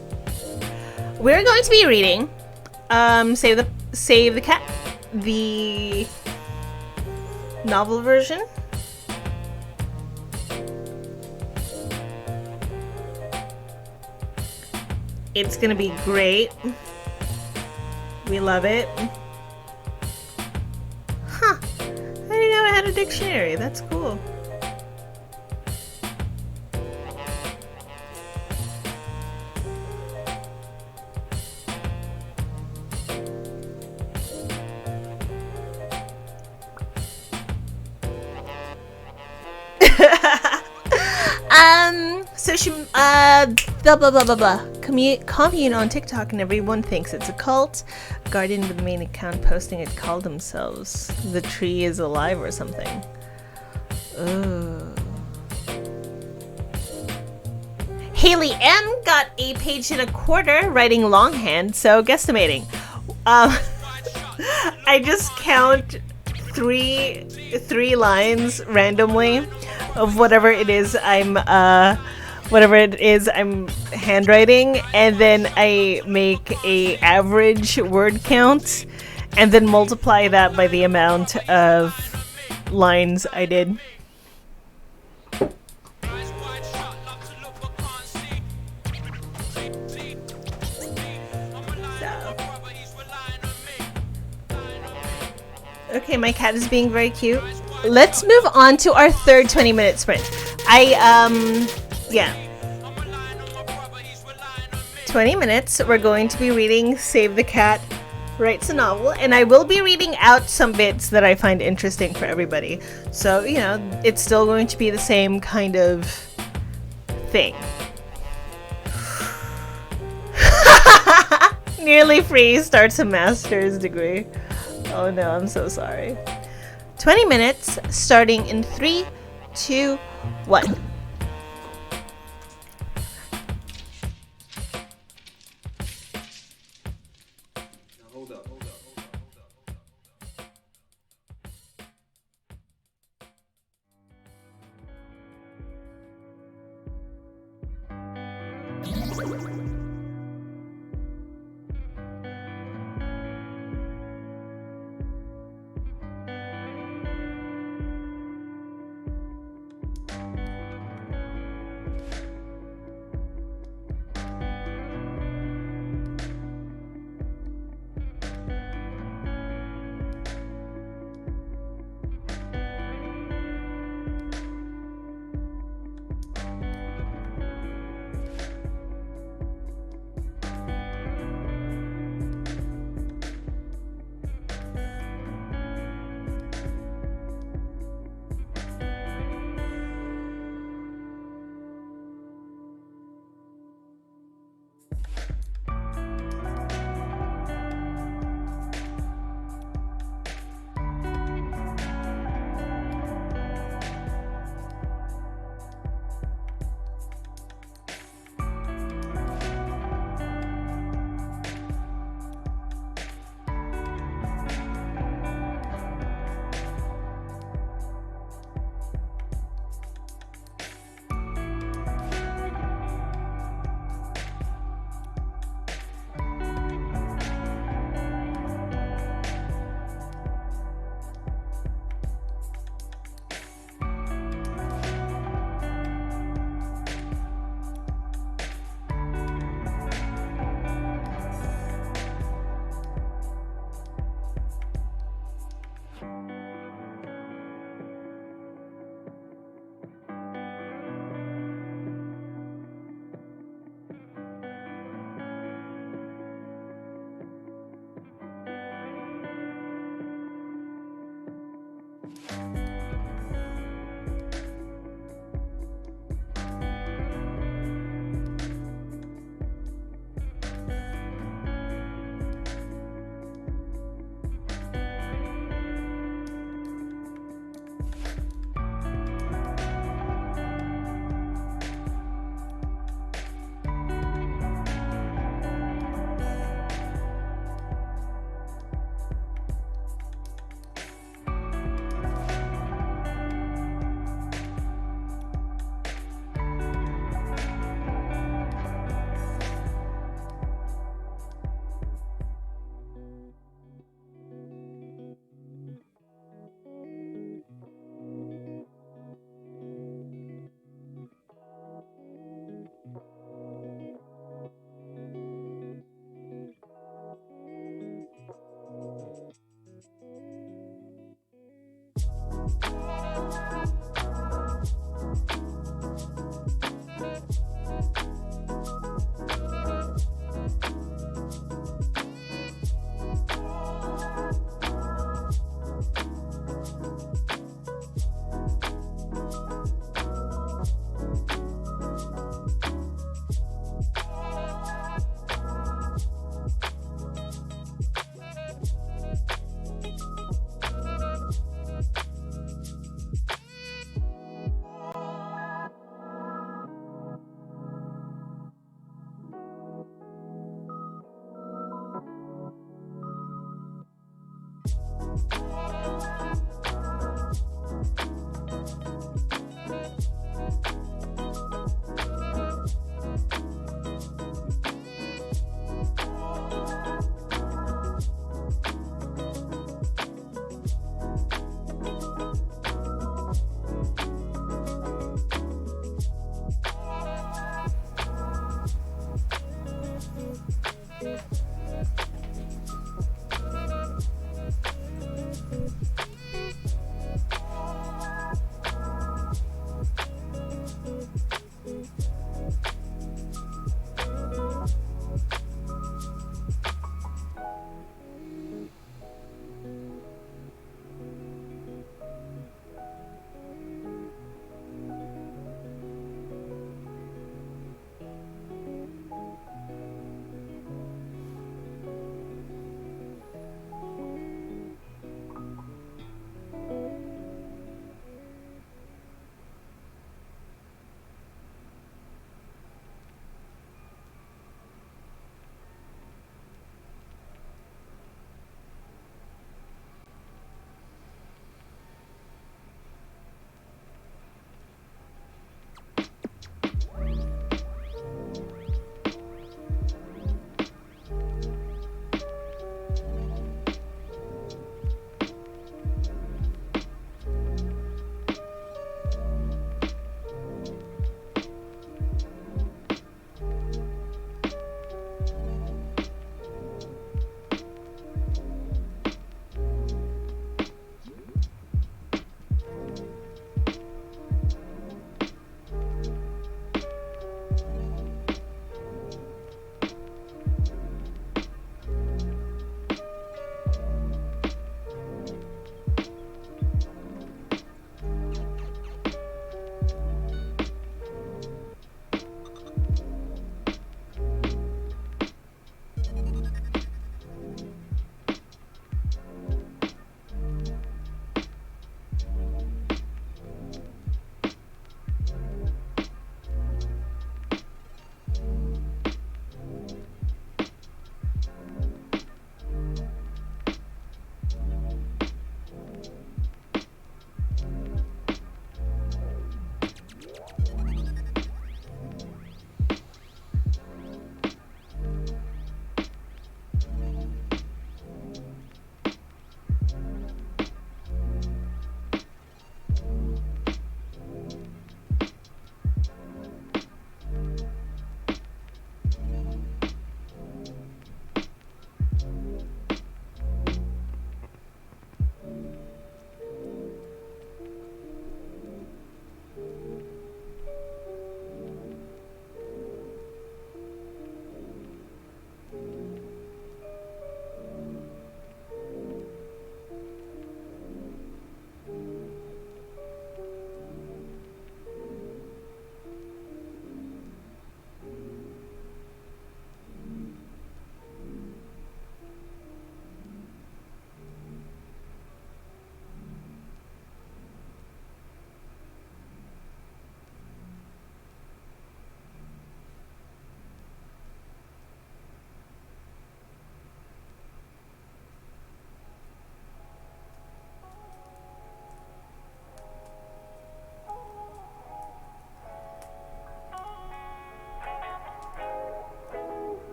Speaker 1: We're going to be reading Save the Cat, the novel version. It's gonna be great. We love it. Huh. I didn't know I had a dictionary. That's cool. So she, commune on TikTok, and everyone thinks it's a cult. Guardian with the main account posting it called themselves The Tree is Alive or something. Oh. Haley M got a page and a quarter writing longhand, so guesstimating. I just count three lines randomly of whatever it is I'm handwriting, and then I make a average word count and then multiply that by the amount of lines I did. Okay, my cat is being very cute. Let's move on to our third 20-minute sprint. 20 minutes, we're going to be reading Save the Cat Writes a Novel, and I will be reading out some bits that I find interesting for everybody. So, you know, it's still going to be the same kind of thing. Nearly free, starts a master's degree. Oh no, I'm so sorry. 20 minutes, starting in 3, 2, 1.
Speaker 2: Hold up.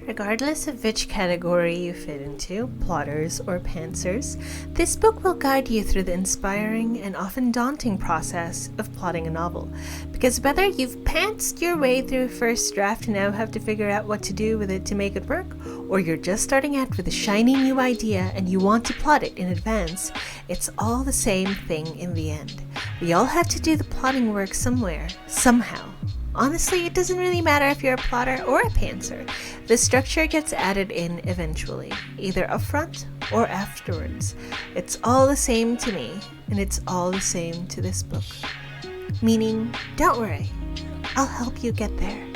Speaker 1: Regardless of which category you fit into, plotters or pantsers, this book will guide you through the inspiring and often daunting process of plotting a novel. Because whether you've pantsed your way through first draft and now have to figure out what to do with it to make it work, or you're just starting out with a shiny new idea and you want to plot it in advance, it's all the same thing in the end. We all have to do the plotting work somewhere, somehow. Honestly, it doesn't really matter if you're a plotter or a pantser. The structure gets added in eventually, either upfront or afterwards. It's all the same to me, and it's all the same to this book. Meaning, don't worry, I'll help you get there.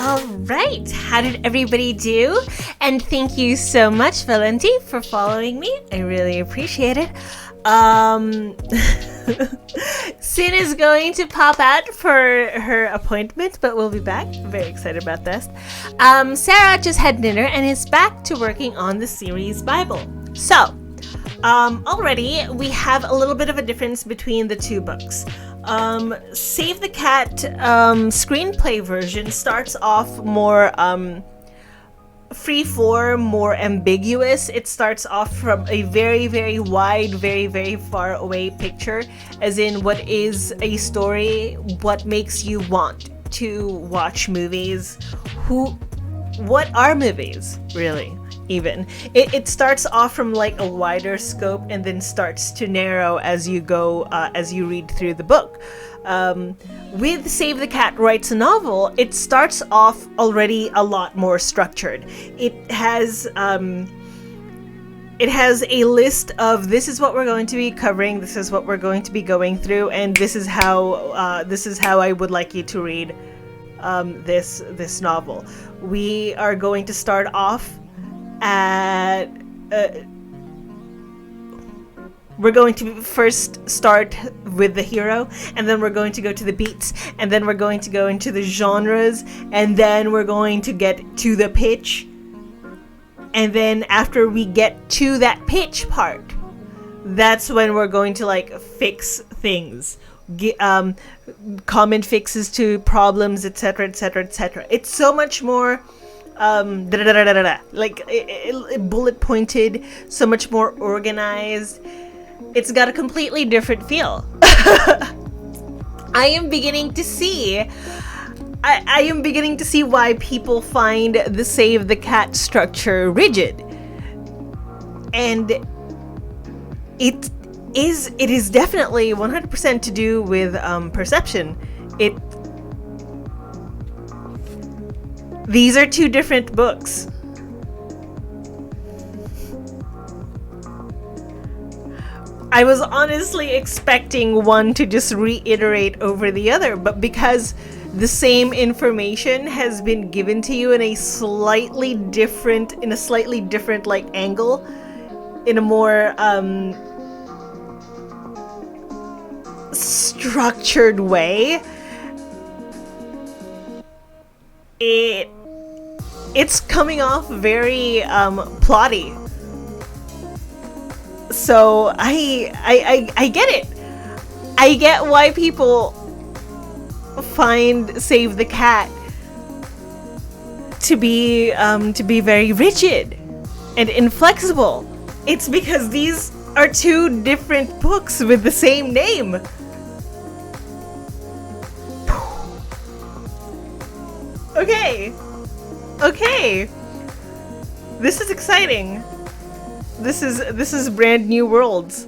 Speaker 1: All right, how did everybody do? And thank you so much, Valenti, for following me. I really appreciate it. Sin is going to pop out for her appointment, but we'll be back. I'm very excited about this. Sarah just had dinner and is back to working on the series Bible. So, already we have a little bit of a difference between the two books. Save the Cat screenplay version starts off more free-form, more ambiguous. It starts off from a very, very wide, very, very far away picture, as in what is a story, what makes you want to watch movies, what are movies, really, even. It starts off from like a wider scope and then starts to narrow as you go, as you read through the book. With Save the Cat Writes a Novel, it starts off already a lot more structured. It has a list of this is what we're going to be covering, this is what we're going to be going through, and this is how I would like you to read this novel. We are going to start off at we're going to first start with the hero, and then we're going to go to the beats, and then we're going to go into the genres, and then we're going to get to the pitch. And then after we get to that pitch part, that's when we're going to like fix things. Comment fixes to problems, etc., etc., etc. It's so much more like bullet pointed, so much more organized. It's got a completely different feel. I am beginning to see why people find the Save the Cat structure rigid. And it is definitely 100% to do with perception. These are two different books. I was honestly expecting one to just reiterate over the other, but because the same information has been given to you in a slightly different like angle, in a more structured way, it's coming off very plotty. So I get it. I get why people find Save the Cat to be very rigid and inflexible. It's because these are two different books with the same name. Okay. This is exciting. This is brand new worlds.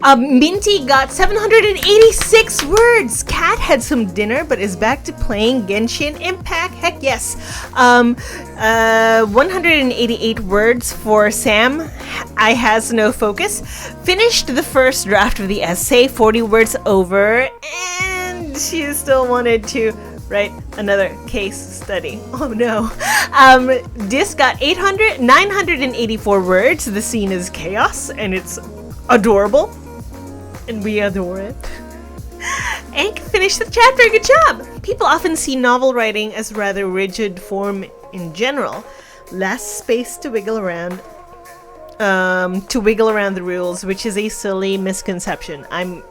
Speaker 1: Minty got 786 words. Cat had some dinner, but is back to playing Genshin Impact. Heck yes. 188 words for Sam. I has no focus. Finished the first draft of the essay, 40 words over, and she still wanted to write another case study. Oh no. Dis got 984 words. The scene is chaos, and it's adorable. And we adore it. Ank finished the chapter. Good job! People often see novel writing as rather rigid form in general. Less space to wiggle around. The rules, which is a silly misconception. I'm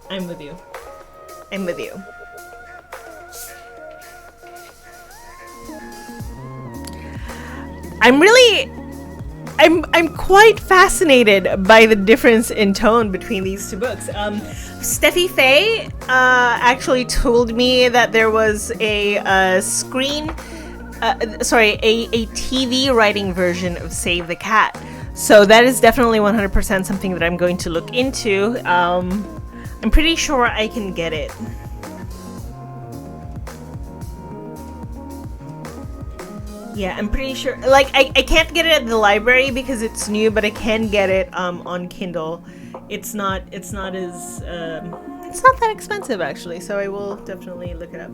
Speaker 1: with you. I'm with you. I'm quite fascinated by the difference in tone between these two books. Steffi Faye actually told me that there was a TV writing version of Save the Cat. So that is definitely 100% something that I'm going to look into. I'm pretty sure I can get it. Yeah, I'm pretty sure. Like, I can't get it at the library because it's new, but I can get it on Kindle. It's not that expensive actually, so I will definitely look it up.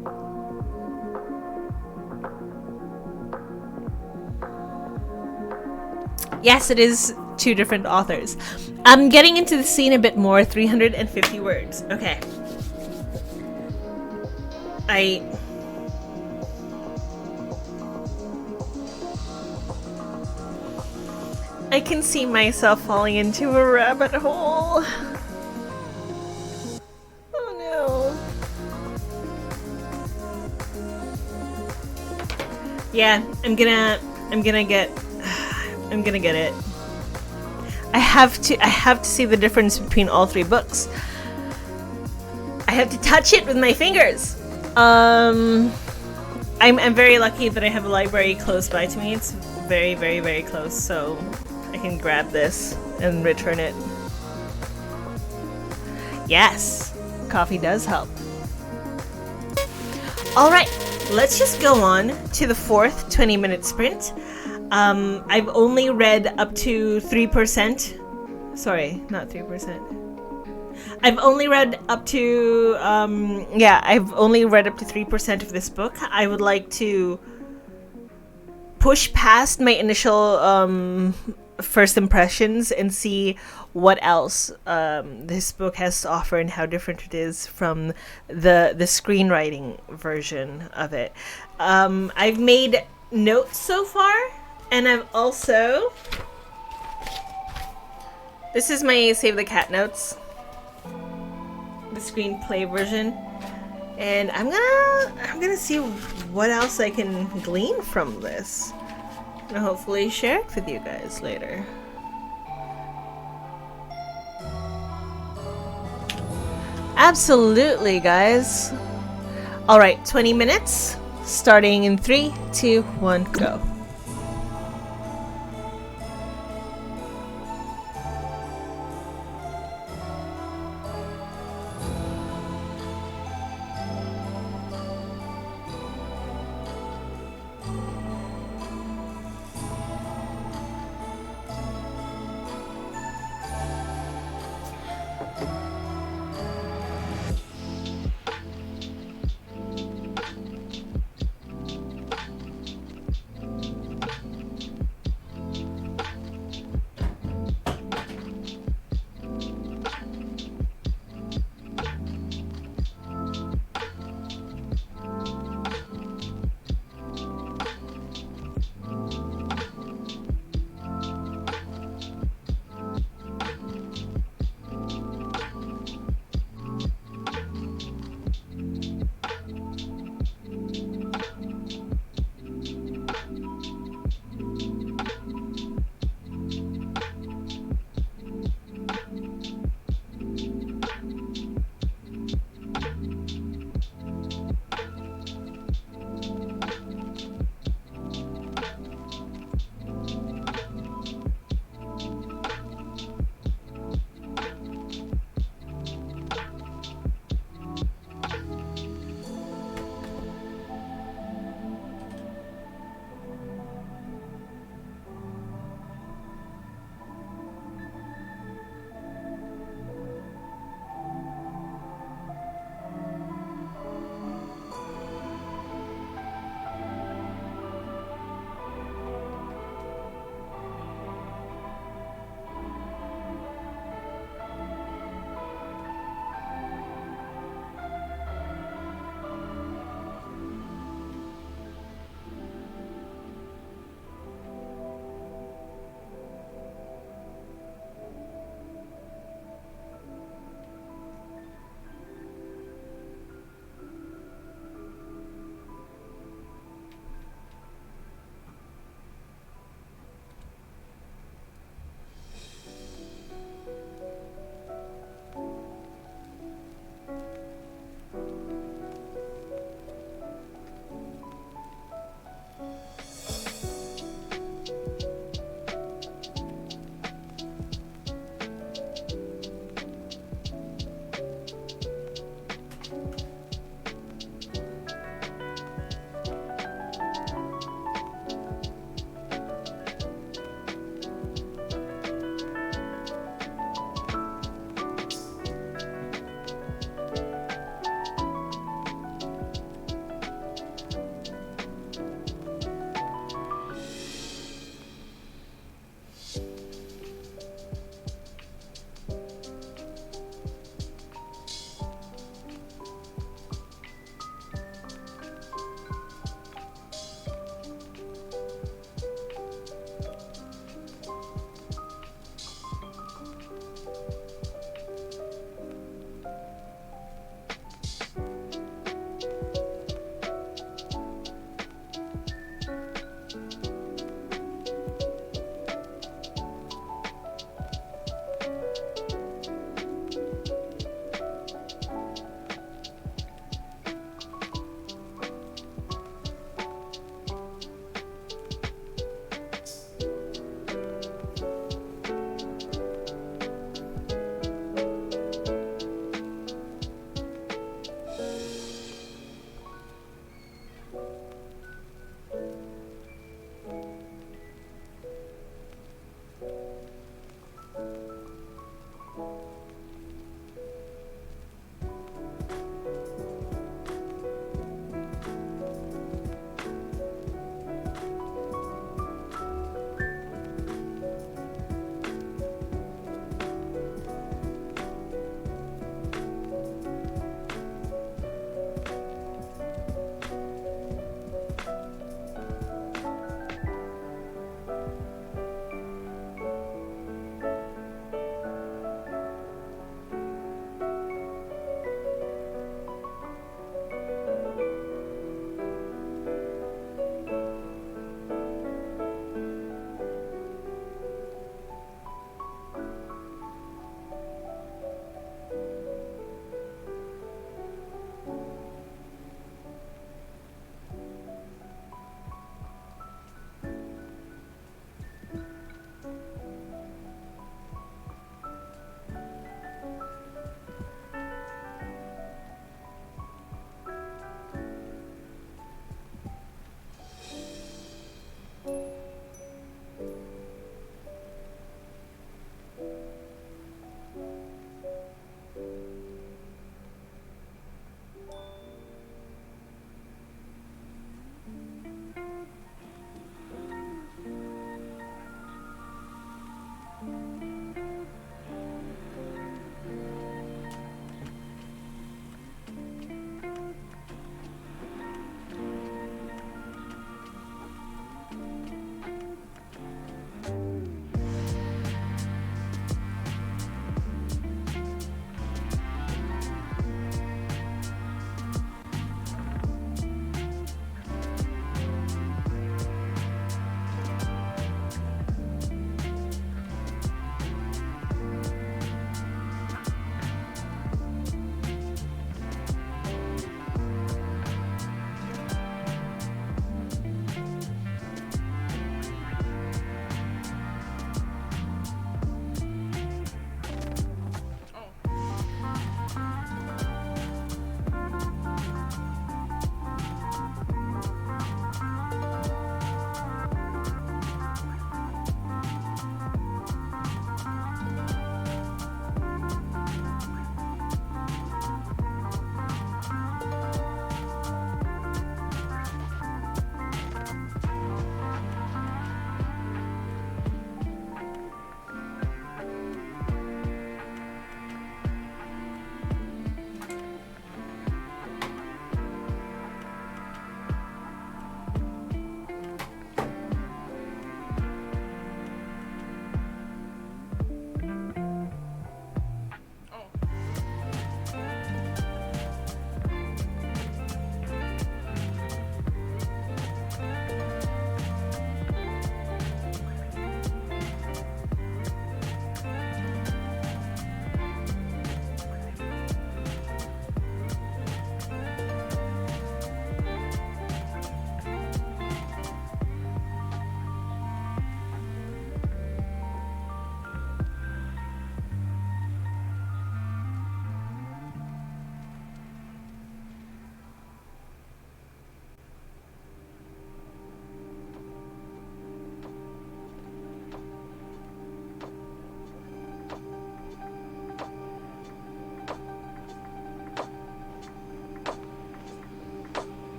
Speaker 1: Yes, it is two different authors. I'm getting into the scene a bit more. 350 words. Okay. I can see myself falling into a rabbit hole. Oh no. Yeah, I'm gonna get it. I have to see the difference between all three books. I have to touch it with my fingers. I'm very lucky that I have a library close by to me. It's very, very, very close, so I can grab this and return it. Yes, coffee does help. Alright, let's just go on to the fourth 20-minute sprint. I've only read up to 3%. Sorry, not 3%. I've only read up to, I've only read up to 3% of this book. I would like to push past my initial first impressions and see what else this book has to offer and how different it is from the screenwriting version of it. I've made notes so far, and I've also, this is my Save the Cat notes, the screenplay version, and I'm gonna see what else I can glean from this, and hopefully share it with you guys later. Absolutely, guys. All right, 20 minutes, starting in 3, 2, 1, go.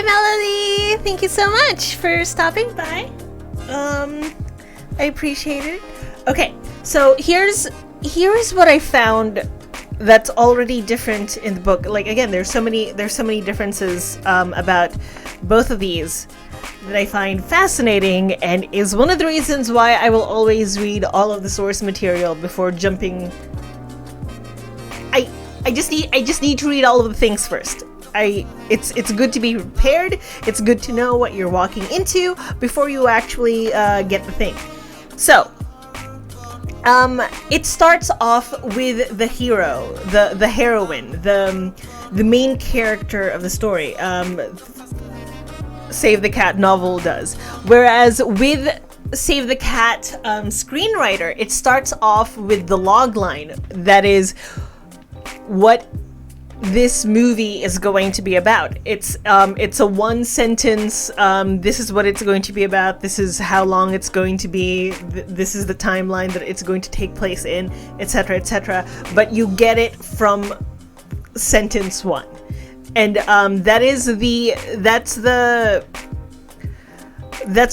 Speaker 1: Hi, Melody. Thank you so much for stopping by. I appreciate it. Okay, so here's what I found that's already different in the book. Like, again, there's so many differences about both of these that I find fascinating, and is one of the reasons why I will always read all of the source material before jumping. I just need to read all of the things first. It's good to be prepared. It's good to know what you're walking into before you actually get the thing. So, it starts off with the hero, the heroine, the main character of the story. Save the Cat novel does. Whereas with Save the Cat screenwriter, it starts off with the logline that is what this movie is going to be about. It's a one sentence, this is what it's going to be about, this is how long it's going to be, this is the timeline that it's going to take place in, etc., etc. But you get it from sentence one. And that's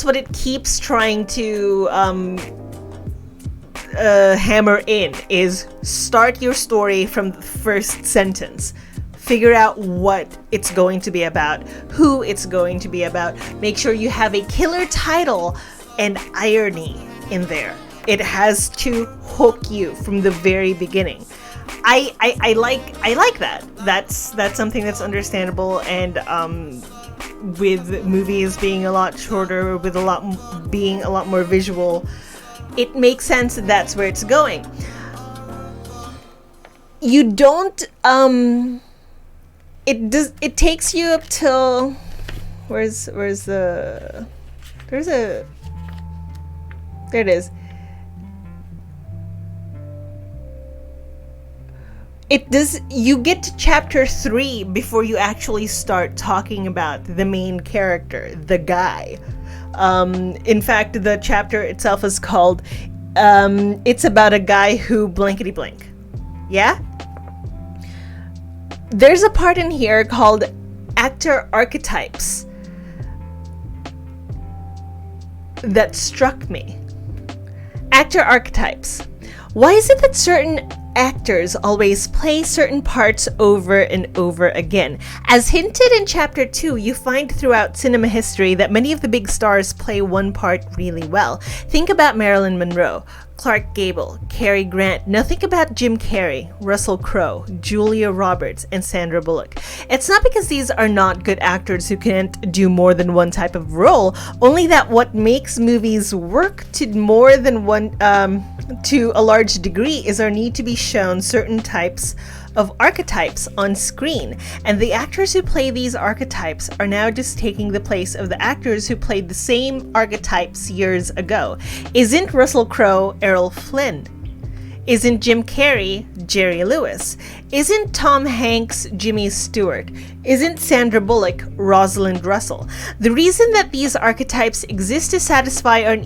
Speaker 1: what it keeps trying to hammer in, is start your story from the first sentence. Figure out what it's going to be about, who it's going to be about. Make sure you have a killer title and irony in there. It has to hook you from the very beginning. I like that. That's something that's understandable, and with movies being a lot shorter, with being a lot more visual, it makes sense that that's where it's going. You don't it takes you up till there it is. You get to chapter 3 before you actually start talking about the main character, the guy. In fact, the chapter itself is called It's About a Guy Who Blankety Blank. Yeah? There's a part in here called Actor Archetypes that struck me. Actor archetypes. Why is it that certain actors always play certain parts over and over again? As hinted in chapter 2, you find throughout cinema history that many of the big stars play one part really well. Think about Marilyn Monroe, Clark Gable, Cary Grant. Now think about Jim Carrey, Russell Crowe, Julia Roberts, and Sandra Bullock. It's not because these are not good actors who can't do more than one type of role, only that what makes movies work to more than one, to a large degree, is our need to be shown certain types of archetypes on screen, and the actors who play these archetypes are now just taking the place of the actors who played the same archetypes years ago. Isn't Russell Crowe Errol Flynn? Isn't Jim Carrey Jerry Lewis? Isn't Tom Hanks Jimmy Stewart? Isn't Sandra Bullock Rosalind Russell? The reason that these archetypes exist to satisfy our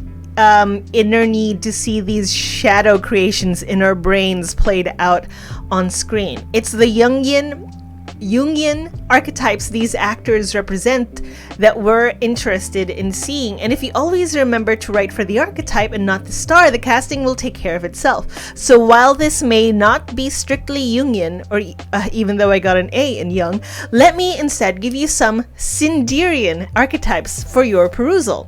Speaker 1: inner need to see these shadow creations in our brains played out on screen. It's the Jungian archetypes these actors represent that we're interested in seeing. And if you always remember to write for the archetype and not the star, the casting will take care of itself. So while this may not be strictly Jungian, or even though I got an A in Jung, let me instead give you some Sinderian archetypes for your perusal.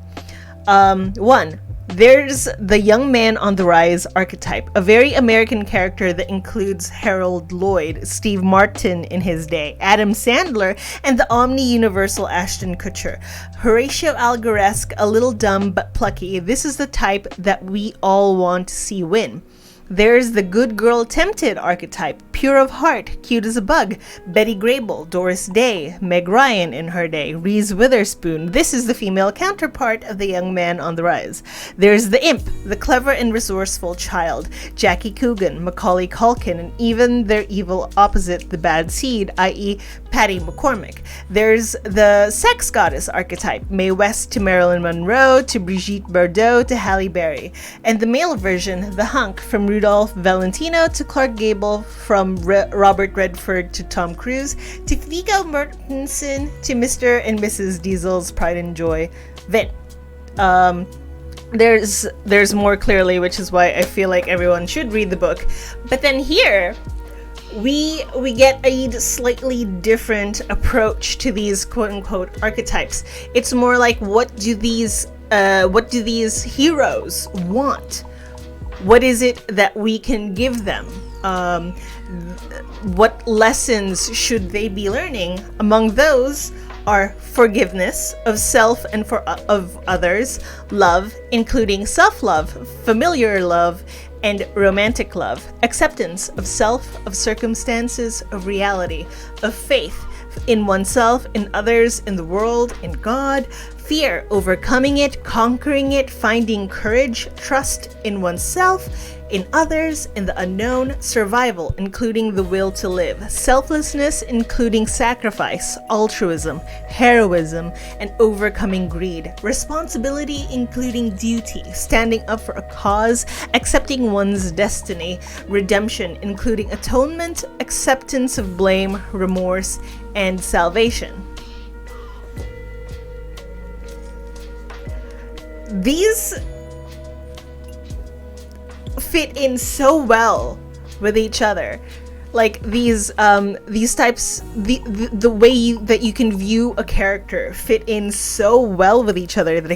Speaker 1: 1. There's the young man on the rise archetype, a very American character that includes Harold Lloyd, Steve Martin in his day, Adam Sandler, and the omni-universal Ashton Kutcher. Horatio Algeresque, a little dumb but plucky. This is the type that we all want to see win. There's the good girl tempted archetype, pure of heart, cute as a bug. Betty Grable, Doris Day, Meg Ryan in her day, Reese Witherspoon. This is the female counterpart of the young man on the rise. There's the imp, the clever and resourceful child, Jackie Coogan, Macaulay Culkin, and even their evil opposite, the bad seed, i.e. Patty McCormick. There's the sex goddess archetype, Mae West to Marilyn Monroe, to Brigitte Bardot, to Halle Berry. And the male version, the hunk from Rudy Rudolph Valentino to Clark Gable, from Robert Redford to Tom Cruise, to Viggo Mortensen to Mr. and Mrs. Diesel's Pride and Joy, Vin. There's more clearly, which is why I feel like everyone should read the book. But then here, we get a slightly different approach to these quote-unquote archetypes. It's more like, what do these heroes want? What is it that we can give them? What lessons should they be learning? Among those are forgiveness of self and of others, love, including self-love, familiar love, and romantic love, acceptance of self, of circumstances, of reality, of faith in oneself, in others, in the world, in God, fear, overcoming it, conquering it, finding courage, trust in oneself, in others, in the unknown, survival, including the will to live, selflessness, including sacrifice, altruism, heroism, and overcoming greed, responsibility, including duty, standing up for a cause, accepting one's destiny, redemption, including atonement, acceptance of blame, remorse, and salvation. These fit in so well with each other. Like these types, the way that you can view a character fit in so well with each other that I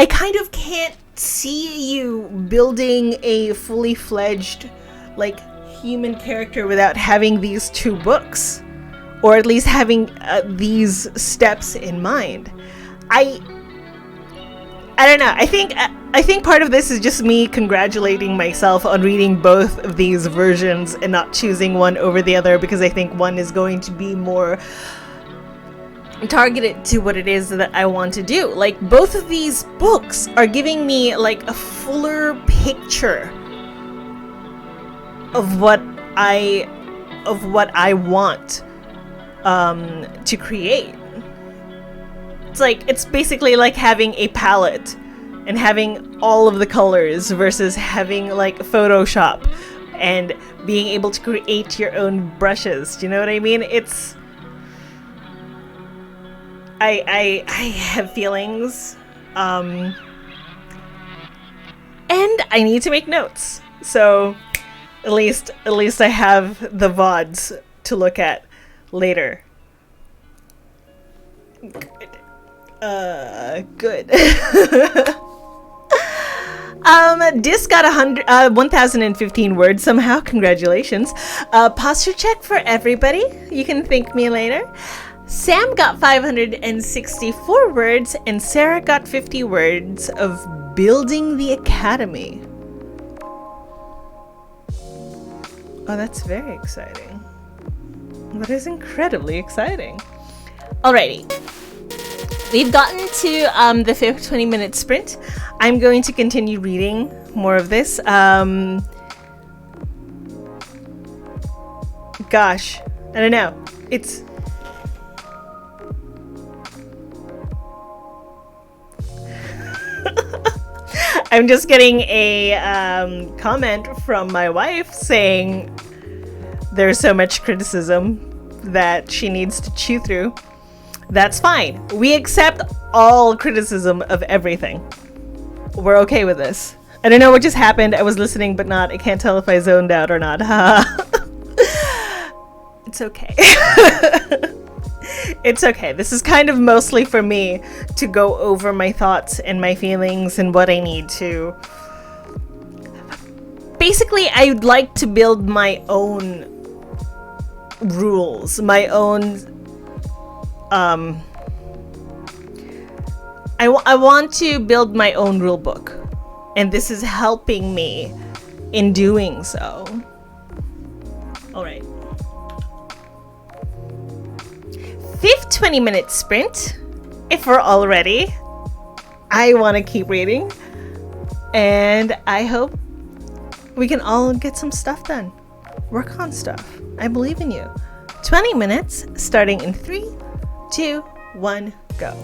Speaker 1: kind of can't see you building a fully fledged like human character without having these two books, or at least having these steps in mind. I don't know. I think part of this is just me congratulating myself on reading both of these versions and not choosing one over the other, because I think one is going to be more targeted to what it is that I want to do. Like, both of these books are giving me like a fuller picture of what I want to create. It's basically like having a palette and having all of the colors versus having like Photoshop and being able to create your own brushes. Do you know what I mean? I have feelings, and I need to make notes. So at least I have the VODs to look at later. Good. Disc got 1,015 words somehow. Congratulations. Posture check for everybody. You can thank me later. Sam got 564 words, and Sarah got 50 words of building the academy. Oh, that's very exciting. That is incredibly exciting. Alrighty. We've gotten to the fifth 20-minute sprint. I'm going to continue reading more of this. Gosh, I don't know. I'm just getting a comment from my wife saying there's so much criticism that she needs to chew through. That's fine. We accept all criticism of everything. We're okay with this. I don't know what just happened. I was listening, but I can't tell if I zoned out or not. It's okay. It's okay. This is kind of mostly for me to go over my thoughts and my feelings and what I need to. Basically, I would like to build my own rules, my own I want to build my own rule book, and this is helping me in doing so. All right. Fifth 20-minute sprint. If we're all ready, I want to keep reading, and I hope we can all get some stuff done. Work on stuff. I believe in you. 20 minutes, starting in 3, 2, 1, go.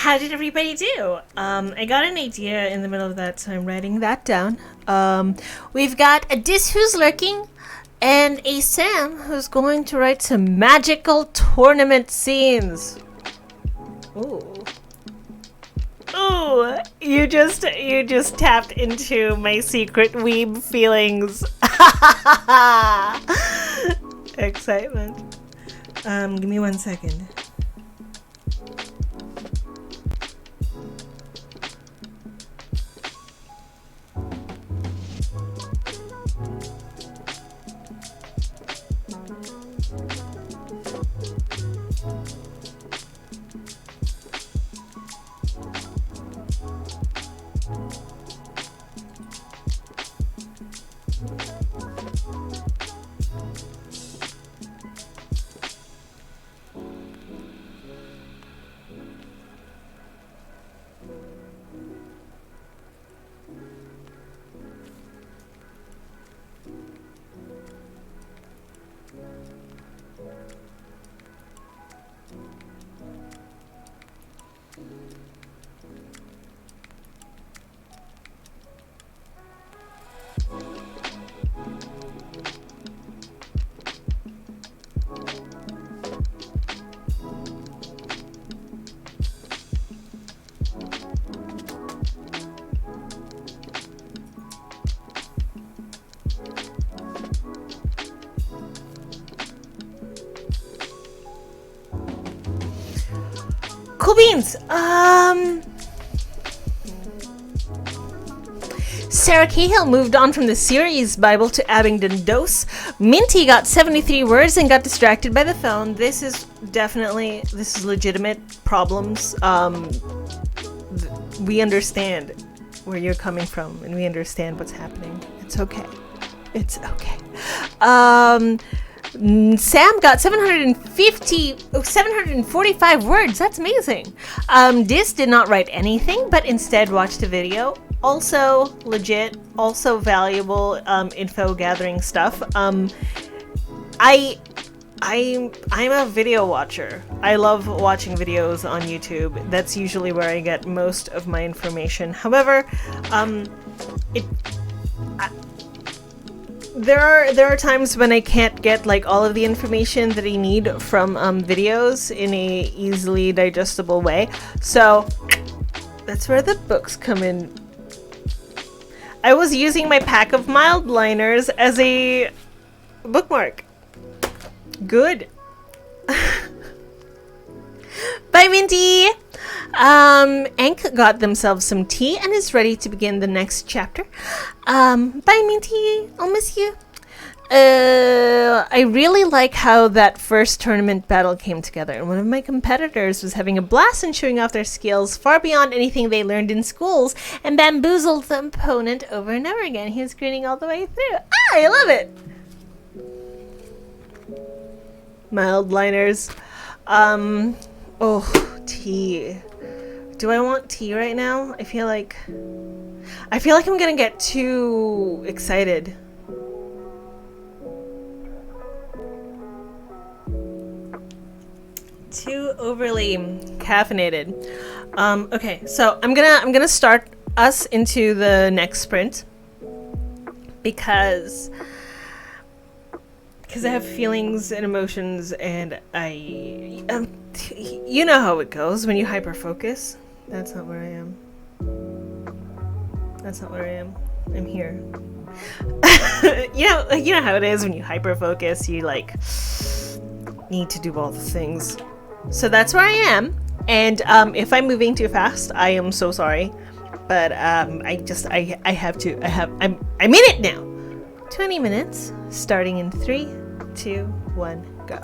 Speaker 1: how did everybody do? I got an idea in the middle of that, so I'm writing that down. We've got a Dis who's lurking, and a Sam who's going to write some magical tournament scenes. Ooh. Ooh, you just tapped into my secret weeb feelings. Excitement. Give me 1 second. Cool beans. Sarah Cahill moved on from the series Bible to Abingdon Dose. Minty got 73 words and got distracted by the phone. This is legitimate problems. We understand where you're coming from, and we understand what's happening. It's okay. It's okay. Sam got 745 words. That's amazing. Dis did not write anything, but instead watched a video. Also legit, also valuable info gathering stuff. I'm a video watcher. I love watching videos on YouTube. That's usually where I get most of my information. However, there are times when I can't get like all of the information that I need from videos in a easily digestible way. So that's where the books come in. I was using my pack of mild liners as a bookmark. Good. Bye, Minty. Ank got themselves some tea and is ready to begin the next chapter. Bye, Minty. I'll miss you. I really like how that first tournament battle came together, and one of my competitors was having a blast and showing off their skills far beyond anything they learned in schools, and bamboozled the opponent over and over again. He was grinning all the way through. I love it. Mild liners. Oh, tea. Do I want tea right now? I feel like I'm gonna get too excited. Too overly caffeinated. Okay, so I'm gonna start us into the next sprint because I have feelings and emotions, and you know how it goes when you hyper focus. That's not where I am. That's not where I am. I'm here. you know how it is when you hyper focus. You like need to do all the things. So that's where I am. And if I'm moving too fast, I am so sorry. But I'm in it now. 20 minutes, starting in 3, 2, 1, go.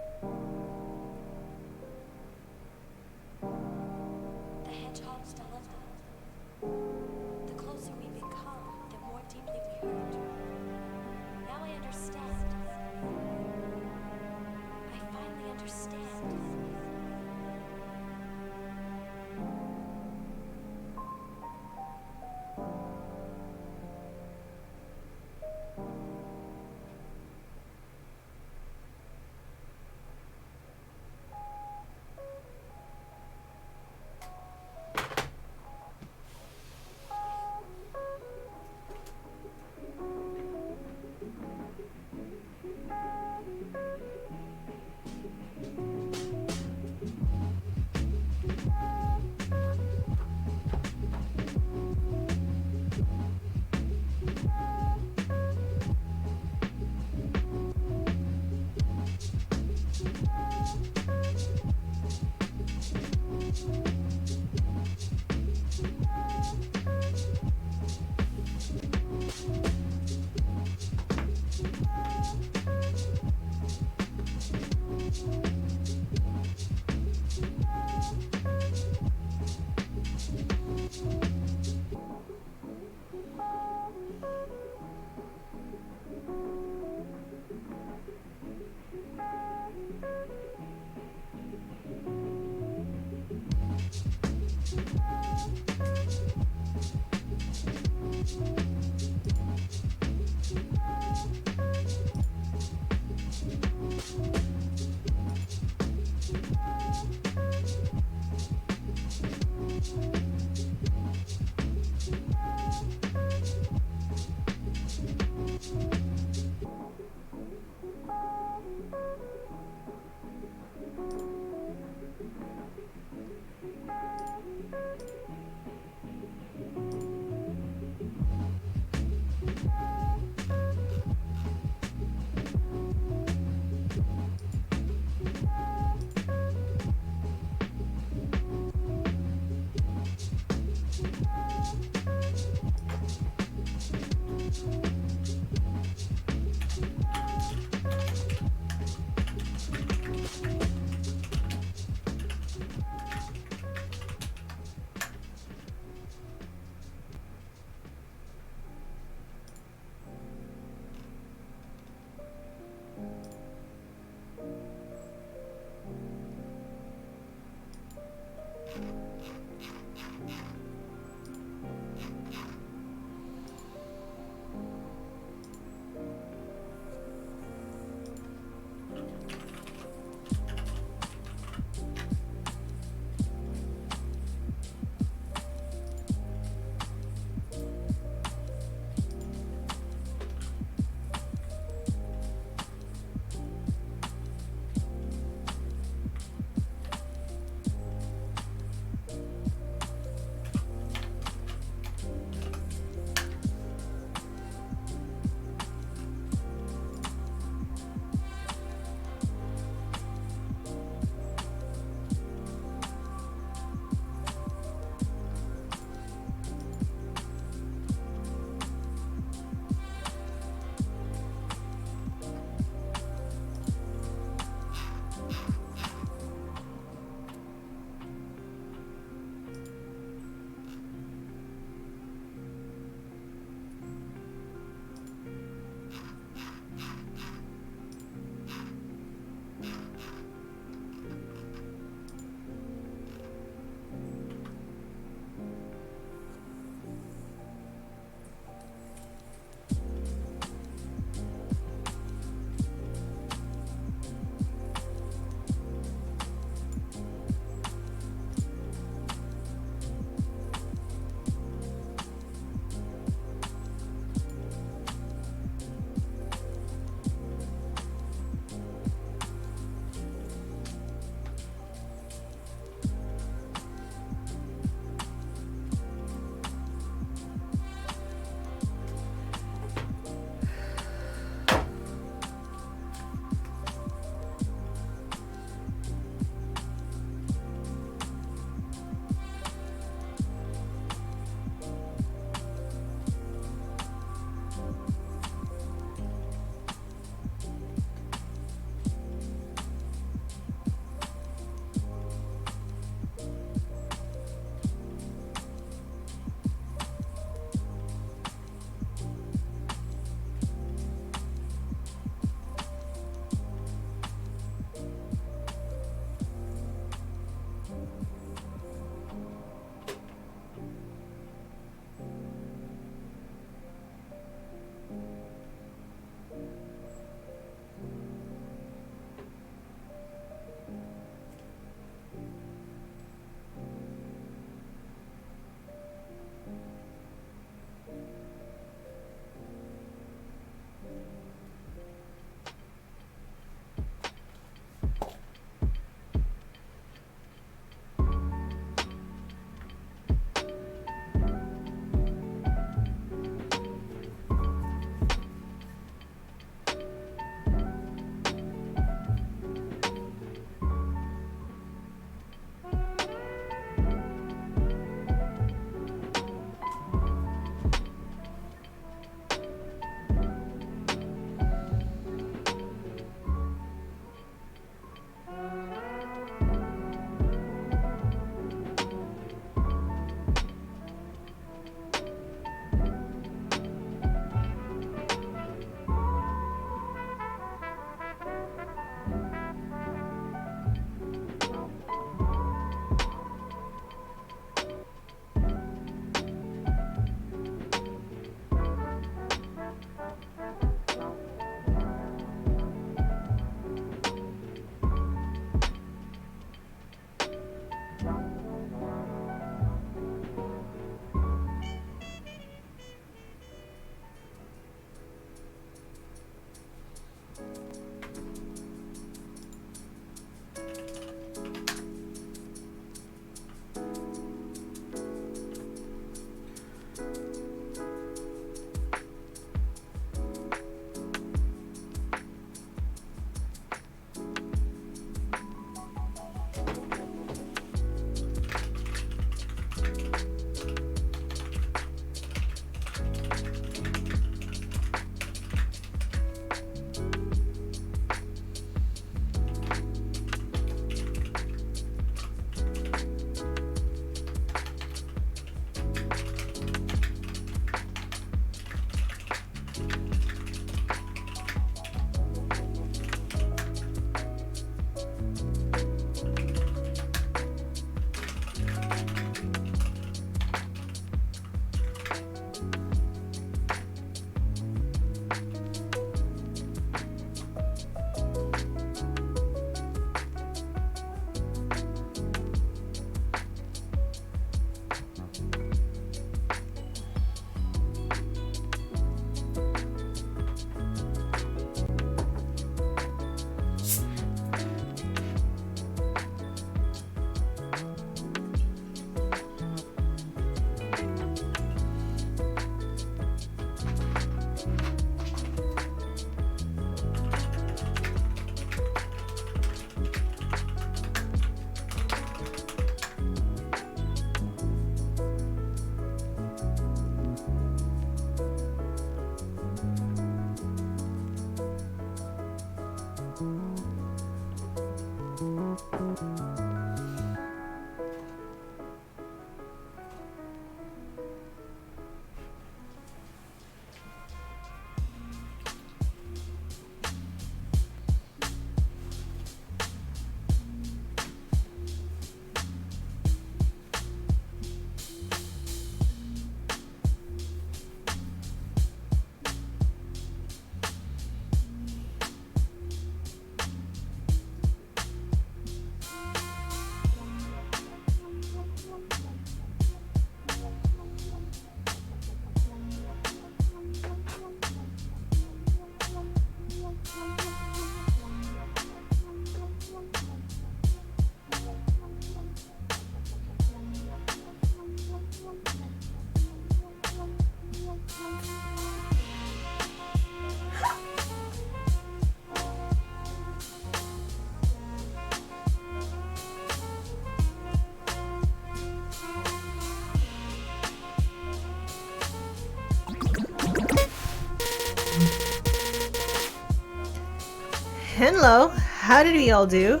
Speaker 1: Hello, how did we all do?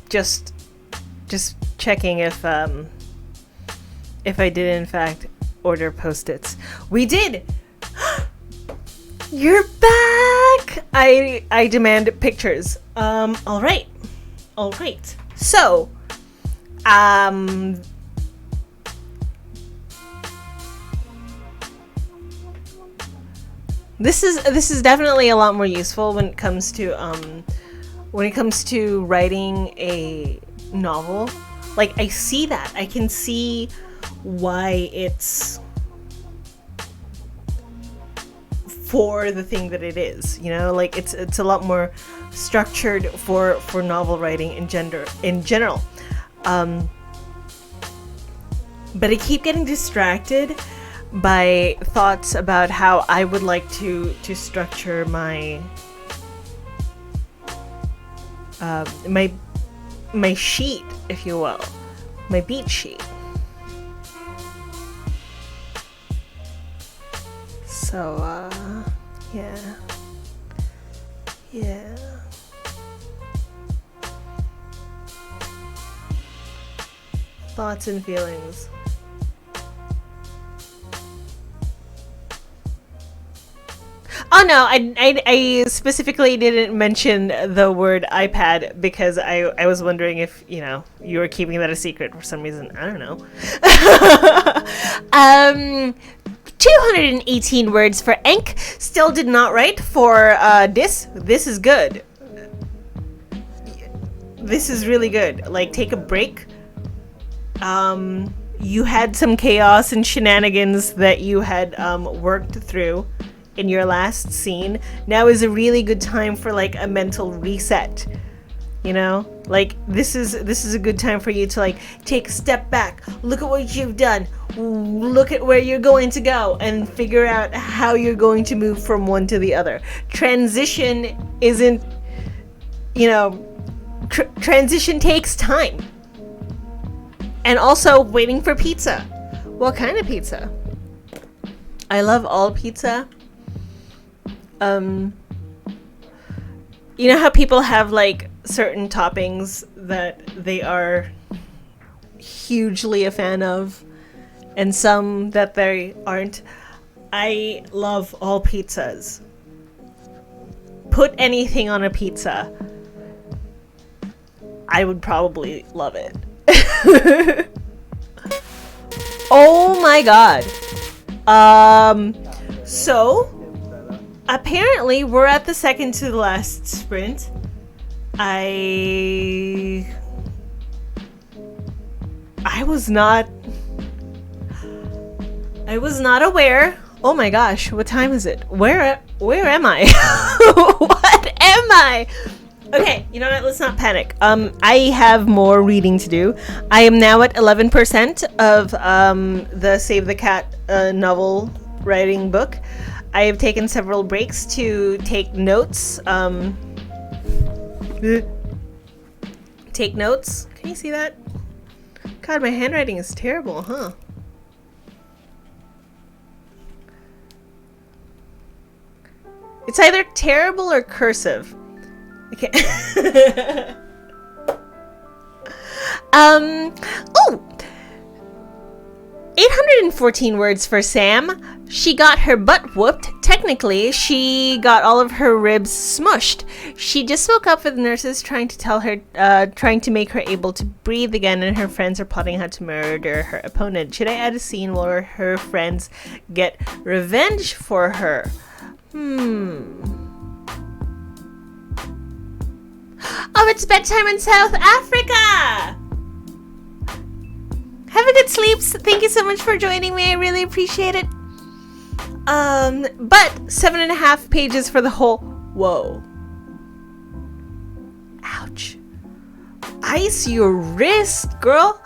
Speaker 1: Just checking if I did in fact order Post-its. We did! You're back! I demand pictures. Alright. So, This is definitely a lot more useful when it comes to writing a novel. Like, I see that. I can see why it's for the thing that it is. You know, like it's a lot more structured for novel writing in general. But I keep getting distracted by thoughts about how I would like to structure my my sheet, if you will, my beat sheet. So yeah. Thoughts and feelings. Oh no, I specifically didn't mention the word iPad because I was wondering if, you know, you were keeping that a secret for some reason. I don't know. 218 words for Enk. Still did not write for this. This is good. This is really good. Like, take a break. You had some chaos and shenanigans that you had worked through in your last scene. Now is a really good time for like a mental reset. You know, like this is a good time for you to like take a step back, look at what you've done, look at where you're going to go, and figure out how you're going to move from one to the other. Transition isn't, you know, transition takes time. And also waiting for pizza. What kind of pizza? I love all pizza. You know how people have like certain toppings that they are hugely a fan of, and some that they aren't? I love all pizzas. Put anything on a pizza, I would probably love it. Oh my god. So apparently we're at the second to the last sprint. I was not aware. Oh my gosh, what time is it? Where am I? What am I? Okay, you know what? Let's not panic. I have more reading to do. I am now at 11% of the Save the Cat novel writing book. I have taken several breaks to take notes. Take notes. Can you see that? God, my handwriting is terrible, huh? It's either terrible or cursive. Okay. Oh! 814 words for Sam. She got her butt whooped. Technically, she got all of her ribs smushed. She just woke up with nurses trying to make her able to breathe again, and her friends are plotting how to murder her opponent. Should I add a scene where her friends get revenge for her? Oh, it's bedtime in South Africa! Have a good sleep. Thank you so much for joining me. I really appreciate it. But 7.5 pages for the whole... Whoa. Ouch. Ice your wrist, girl.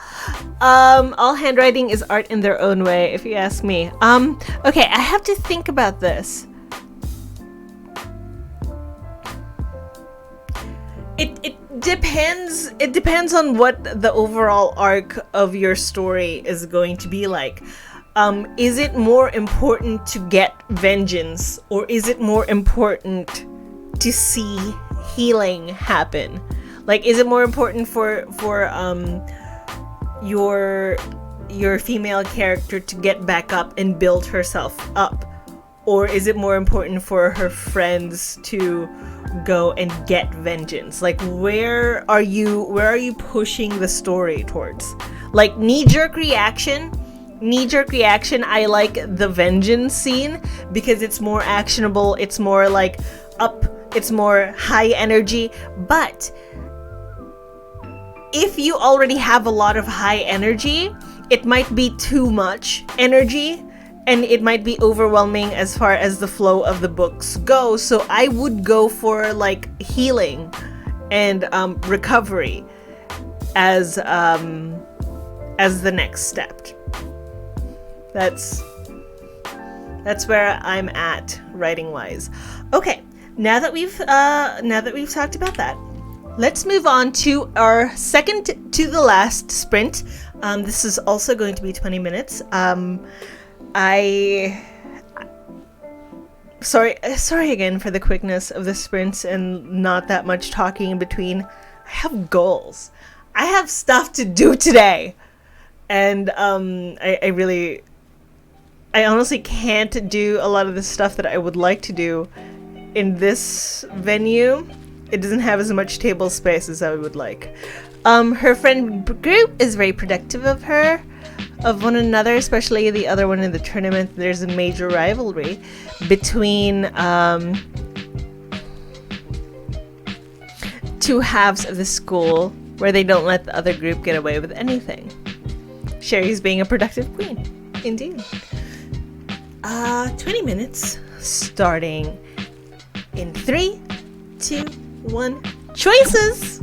Speaker 1: All handwriting is art in their own way, if you ask me. Okay, I have to think about this. It depends on what the overall arc of your story is going to be like. Is it more important to get vengeance, or is it more important to see healing happen? Like, is it more important for your female character to get back up and build herself up, or is it more important for her friends to go and get vengeance? Like, where are you pushing the story towards? Like, knee-jerk reaction, I like the vengeance scene because it's more actionable, it's more like up, it's more high energy. But if you already have a lot of high energy, it might be too much energy, and it might be overwhelming as far as the flow of the books go. So I would go for like healing and recovery as the next step. That's where I'm at writing wise. Okay, now that we've talked about that, let's move on to our second to the last sprint. This is also going to be 20 minutes. Sorry again for the quickness of the sprints and not that much talking in between. I have goals. I have stuff to do today. And I honestly can't do a lot of the stuff that I would like to do in this venue. It doesn't have as much table space as I would like. Her friend group is very protective of one another, especially the other one in the tournament. There's a major rivalry between two halves of the school where they don't let the other group get away with anything. Sherri's being a productive queen. Indeed. 20 minutes starting in 3, 2, 1. Choices!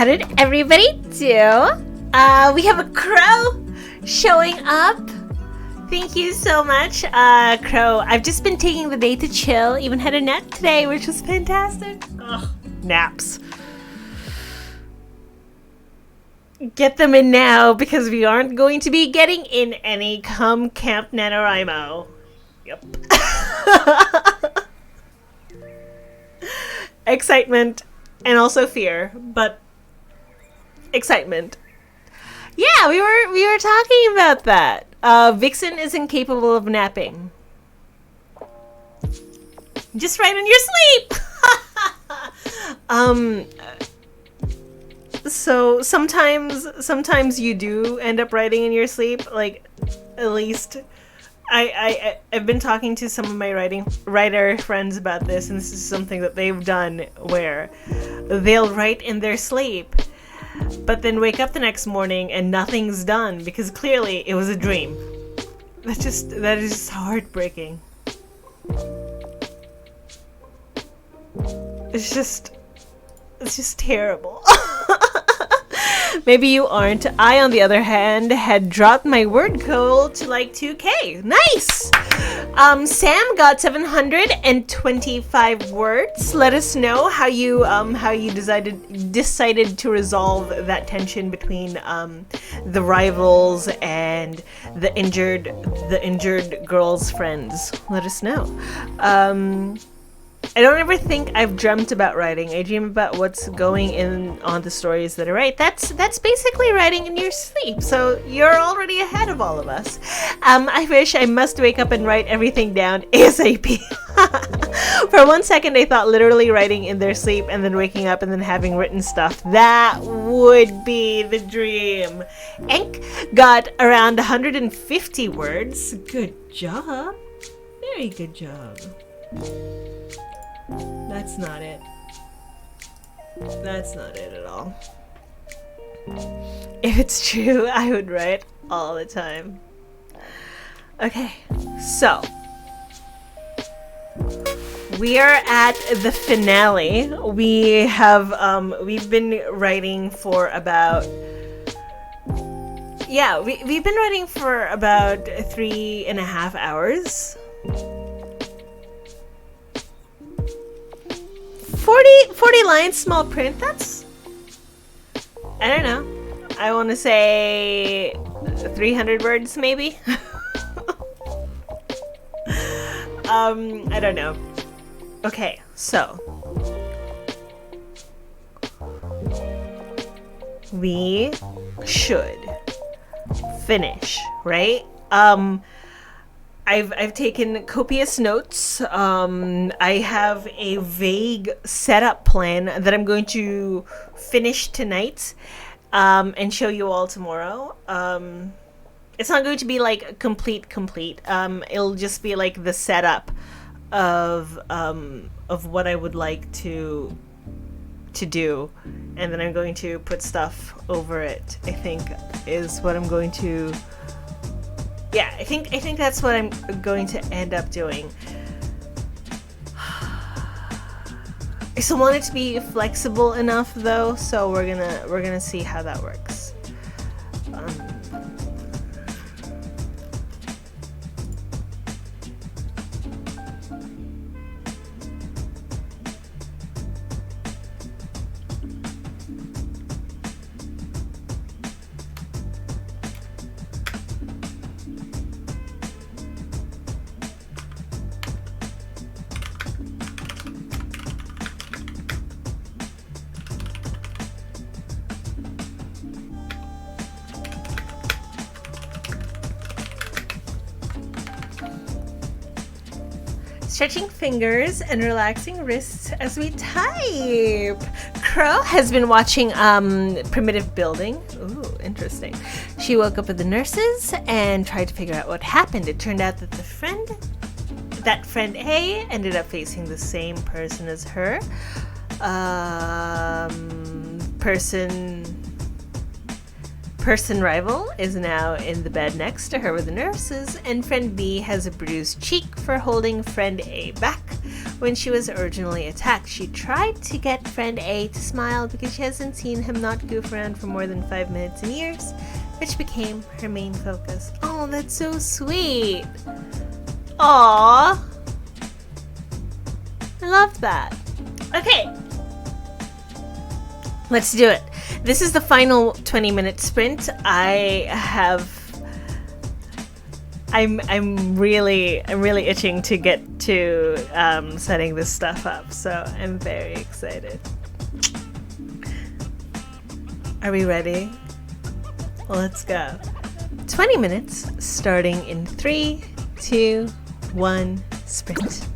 Speaker 1: How did everybody do? We have a crow showing up. Thank you so much, Crow. I've just been taking the day to chill. Even had a nap today, which was fantastic. Ugh, naps. Get them in now because we aren't going to be getting in any come Camp Nanowrimo. Yep. Excitement and also fear, but excitement. Yeah, we were talking about that. Vixen is incapable of napping. Just right in your sleep. So sometimes you do end up writing in your sleep. Like, at least I've been talking to some of my writer friends about this, and this is something that they've done where they'll write in their sleep, but then wake up the next morning and nothing's done because clearly it was a dream. That is just heartbreaking. It's just terrible. Maybe you aren't. I, on the other hand, had dropped my word goal to like 2K. Nice! Sam got 725 words. Let us know how you decided to resolve that tension between the rivals and the injured girl's friends. Let us know. I don't ever think I've dreamt about writing. I dream about what's going in on the stories that I write. That's basically writing in your sleep. So you're already ahead of all of us. I wish I must wake up and write everything down ASAP. For 1 second, I thought literally writing in their sleep and then waking up and then having written stuff. That would be the dream. Enk got around 150 words. Good job. Very good job. That's not it. That's not it at all. If it's true, I would write all the time. Okay, so we are at the finale. We have we've been writing for about we've been writing for about 3.5 hours. 40 lines, small print. That's, I don't know. I want to say 300 words, maybe. I don't know. Okay, so we should finish, right? I've taken copious notes. I have a vague setup plan that I'm going to finish tonight and show you all tomorrow. It's not going to be like complete. It'll just be like the setup of what I would like to do, and then I'm going to put stuff over it. I think is what I'm going to. Yeah, I think that's what I'm going to end up doing. I still want it to be flexible enough, though, so we're gonna see how that works. Stretching fingers and relaxing wrists as we type. Crow has been watching Primitive Building. Ooh, interesting. She woke up with the nurses and tried to figure out what happened. It turned out that friend A ended up facing the same person as her. Person rival is now in the bed next to her with the nurses, and friend B has a bruised cheek for holding friend A back When she was originally attacked, she tried to get friend A to smile because she hasn't seen him not goof around for more than 5 minutes in years, which became her main focus. Oh, that's so sweet. Aww. I loved that. Okay. Let's do it. This is the final 20-minute sprint. I'm really itching to get to setting this stuff up, so I'm very excited. Are we ready? Let's go. 20 minutes starting in 3, 2, 1, sprint.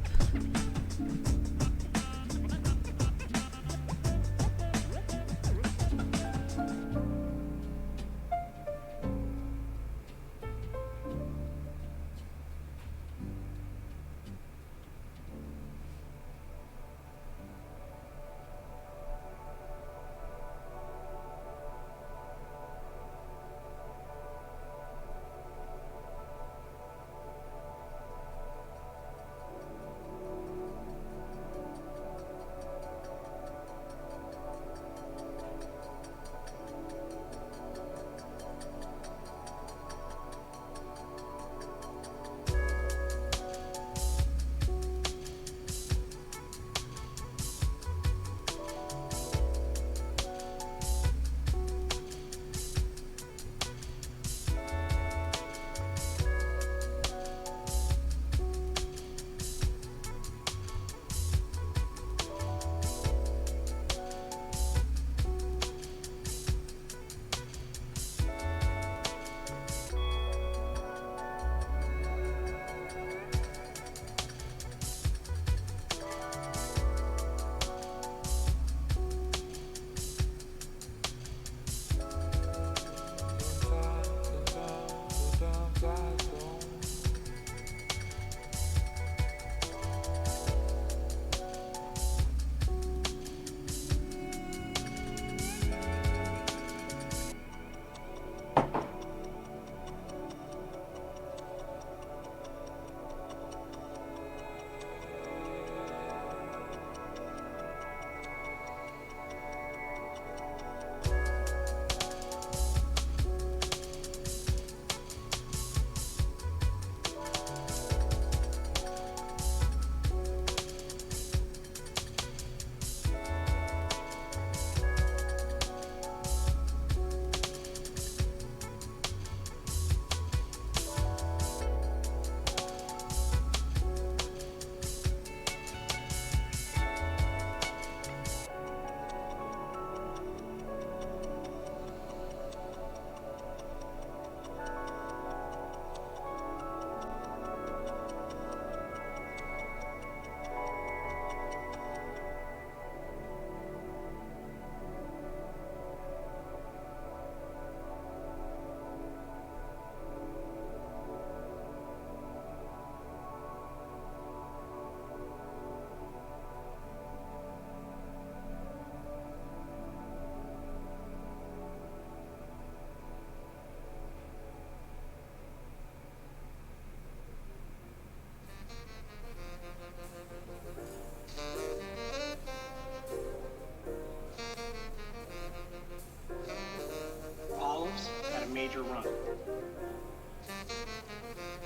Speaker 2: major run.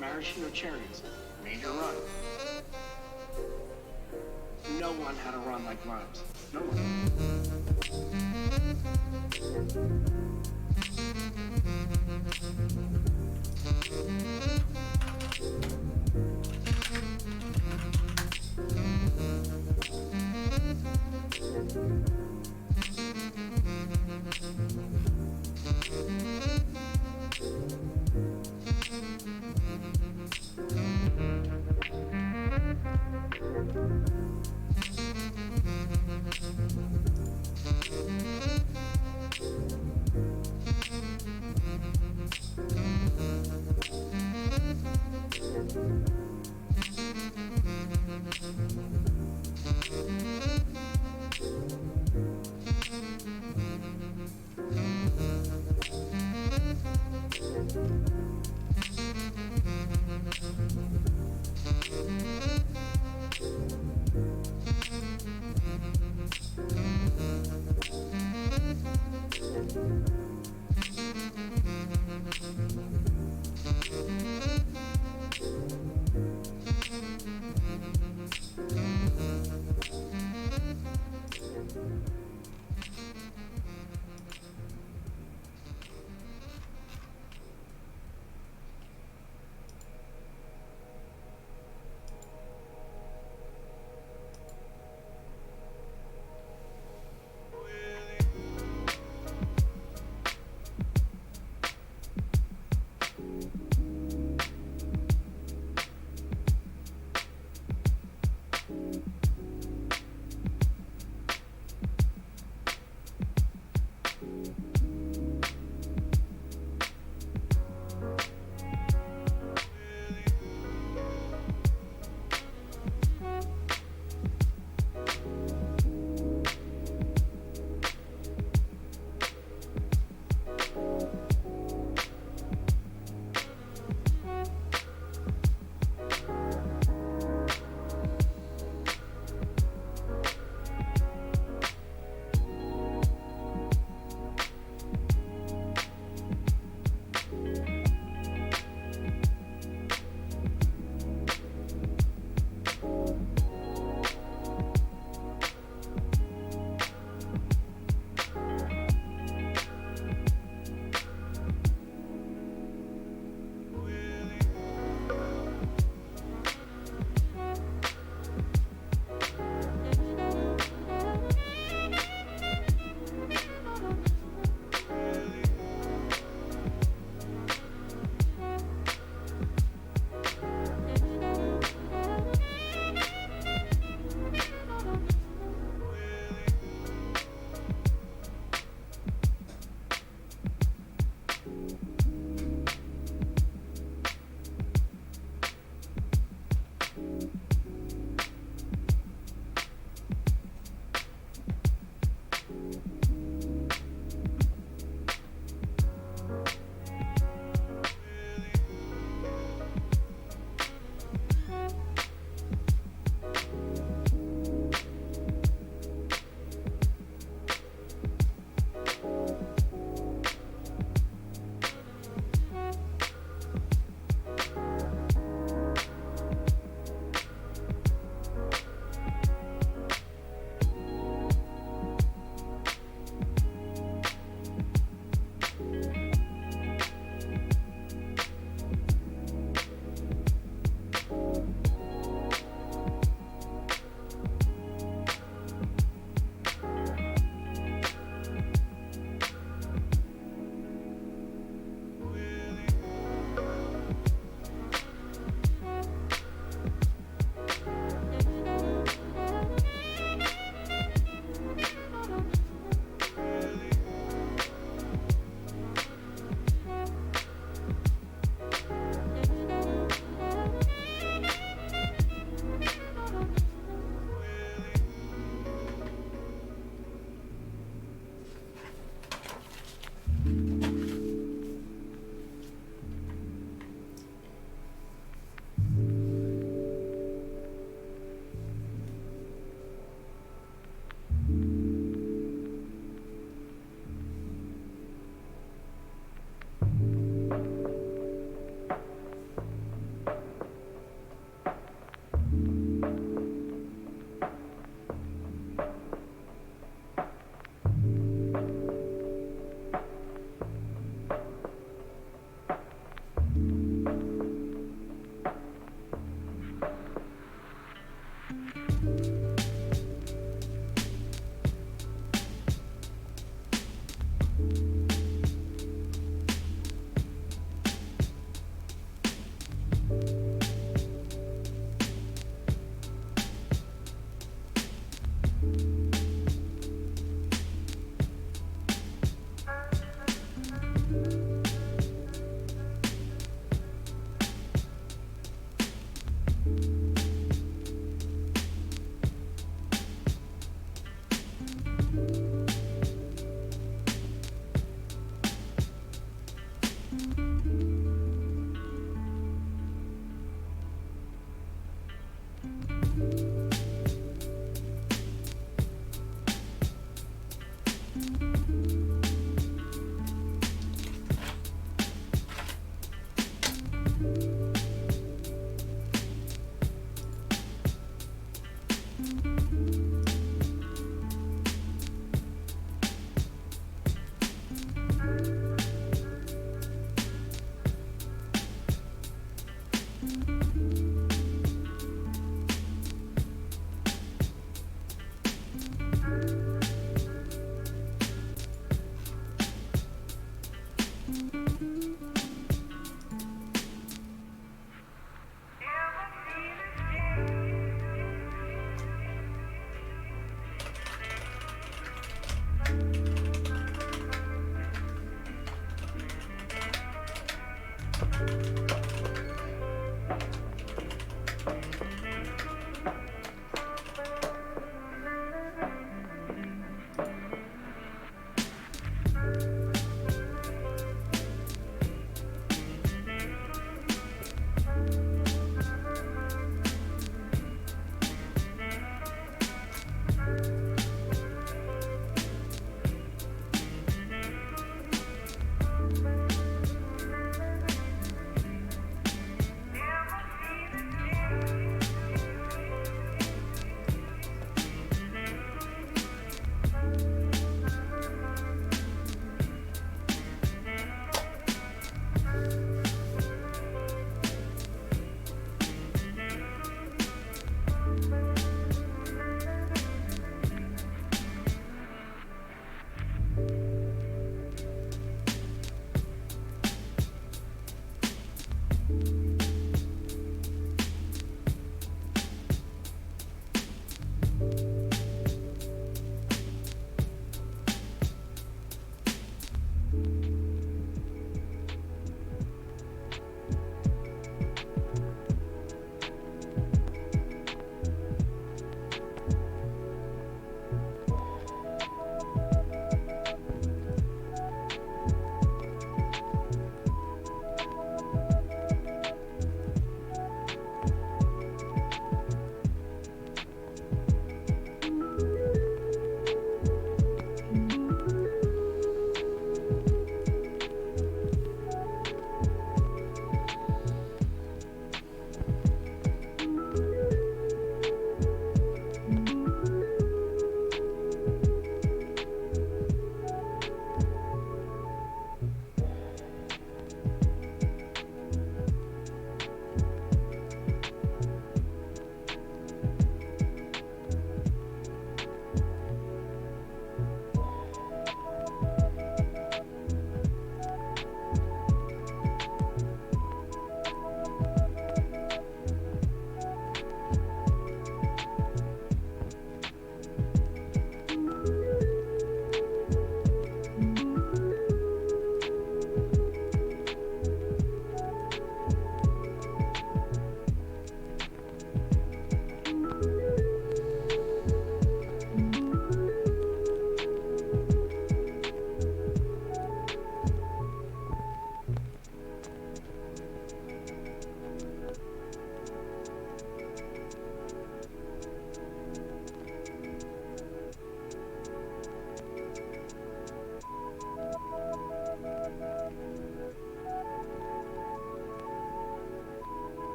Speaker 2: Maraschino cherries, major run. No one had a run like limes. No one.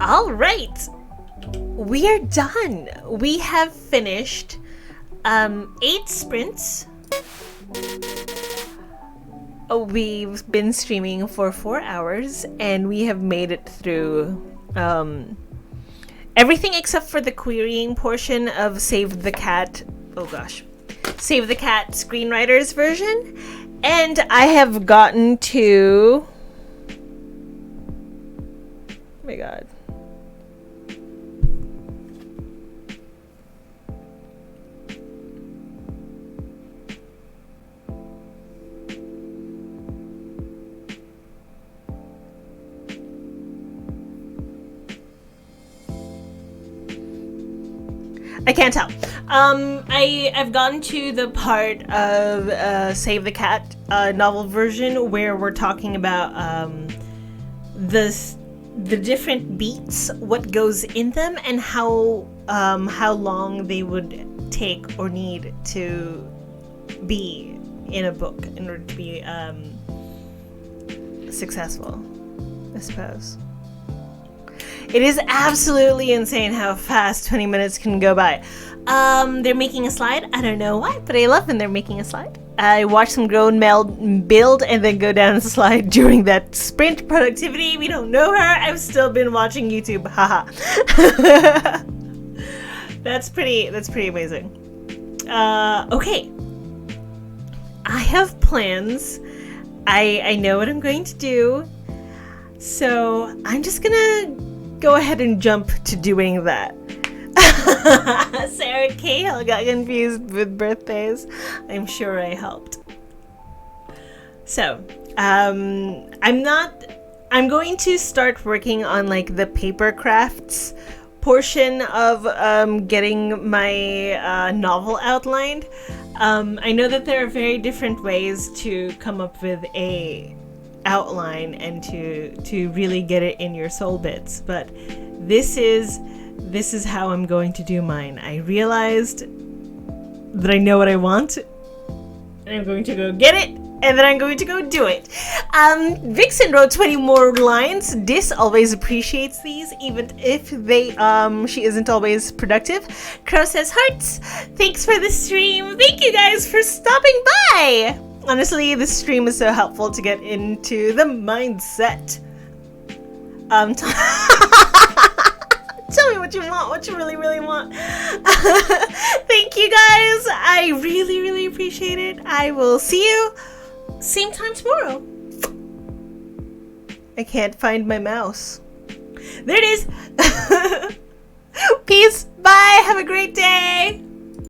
Speaker 1: All right, we are done. We have finished 8 sprints. We've been streaming for 4 hours, and we have made it through everything except for the querying portion of Save the Cat. Oh gosh, Save the Cat screenwriters version, and I have gotten to. Oh my god. I can't tell. I've gotten to the part of Save the Cat novel version where we're talking about the different beats, what goes in them, and how long they would take or need to be in a book in order to be successful, I suppose. It is absolutely insane how fast 20 minutes can go by. They're making a slide. I don't know why, but I love when they're making a slide. I watched some grown men build and then go down a slide during that sprint productivity. We don't know her. I've still been watching YouTube. Haha. That's pretty amazing. Okay. I have plans. I know what I'm going to do. So I'm just gonna go ahead and jump to doing that. Sarah Cahill got confused with birthdays. I'm sure I helped. So, I'm going to start working on like the paper crafts portion of getting my novel outlined. I know that there are very different ways to come up with a outline and to really get it in your soul bits, but this is how I'm going to do mine. I realized that I know what I want, and I'm going to go get it, and then I'm going to go do it. Vixen wrote 20 more lines. Dis always appreciates these, even if they she isn't always productive. Crow says hearts. Thanks for the stream. Thank you guys for stopping by. Honestly, this stream is so helpful to get into the mindset. Tell me what you want, what you really, really want. Thank you guys. I really, really appreciate it. I will see you same time tomorrow. I can't find my mouse. There it is! Peace! Bye! Have a great day!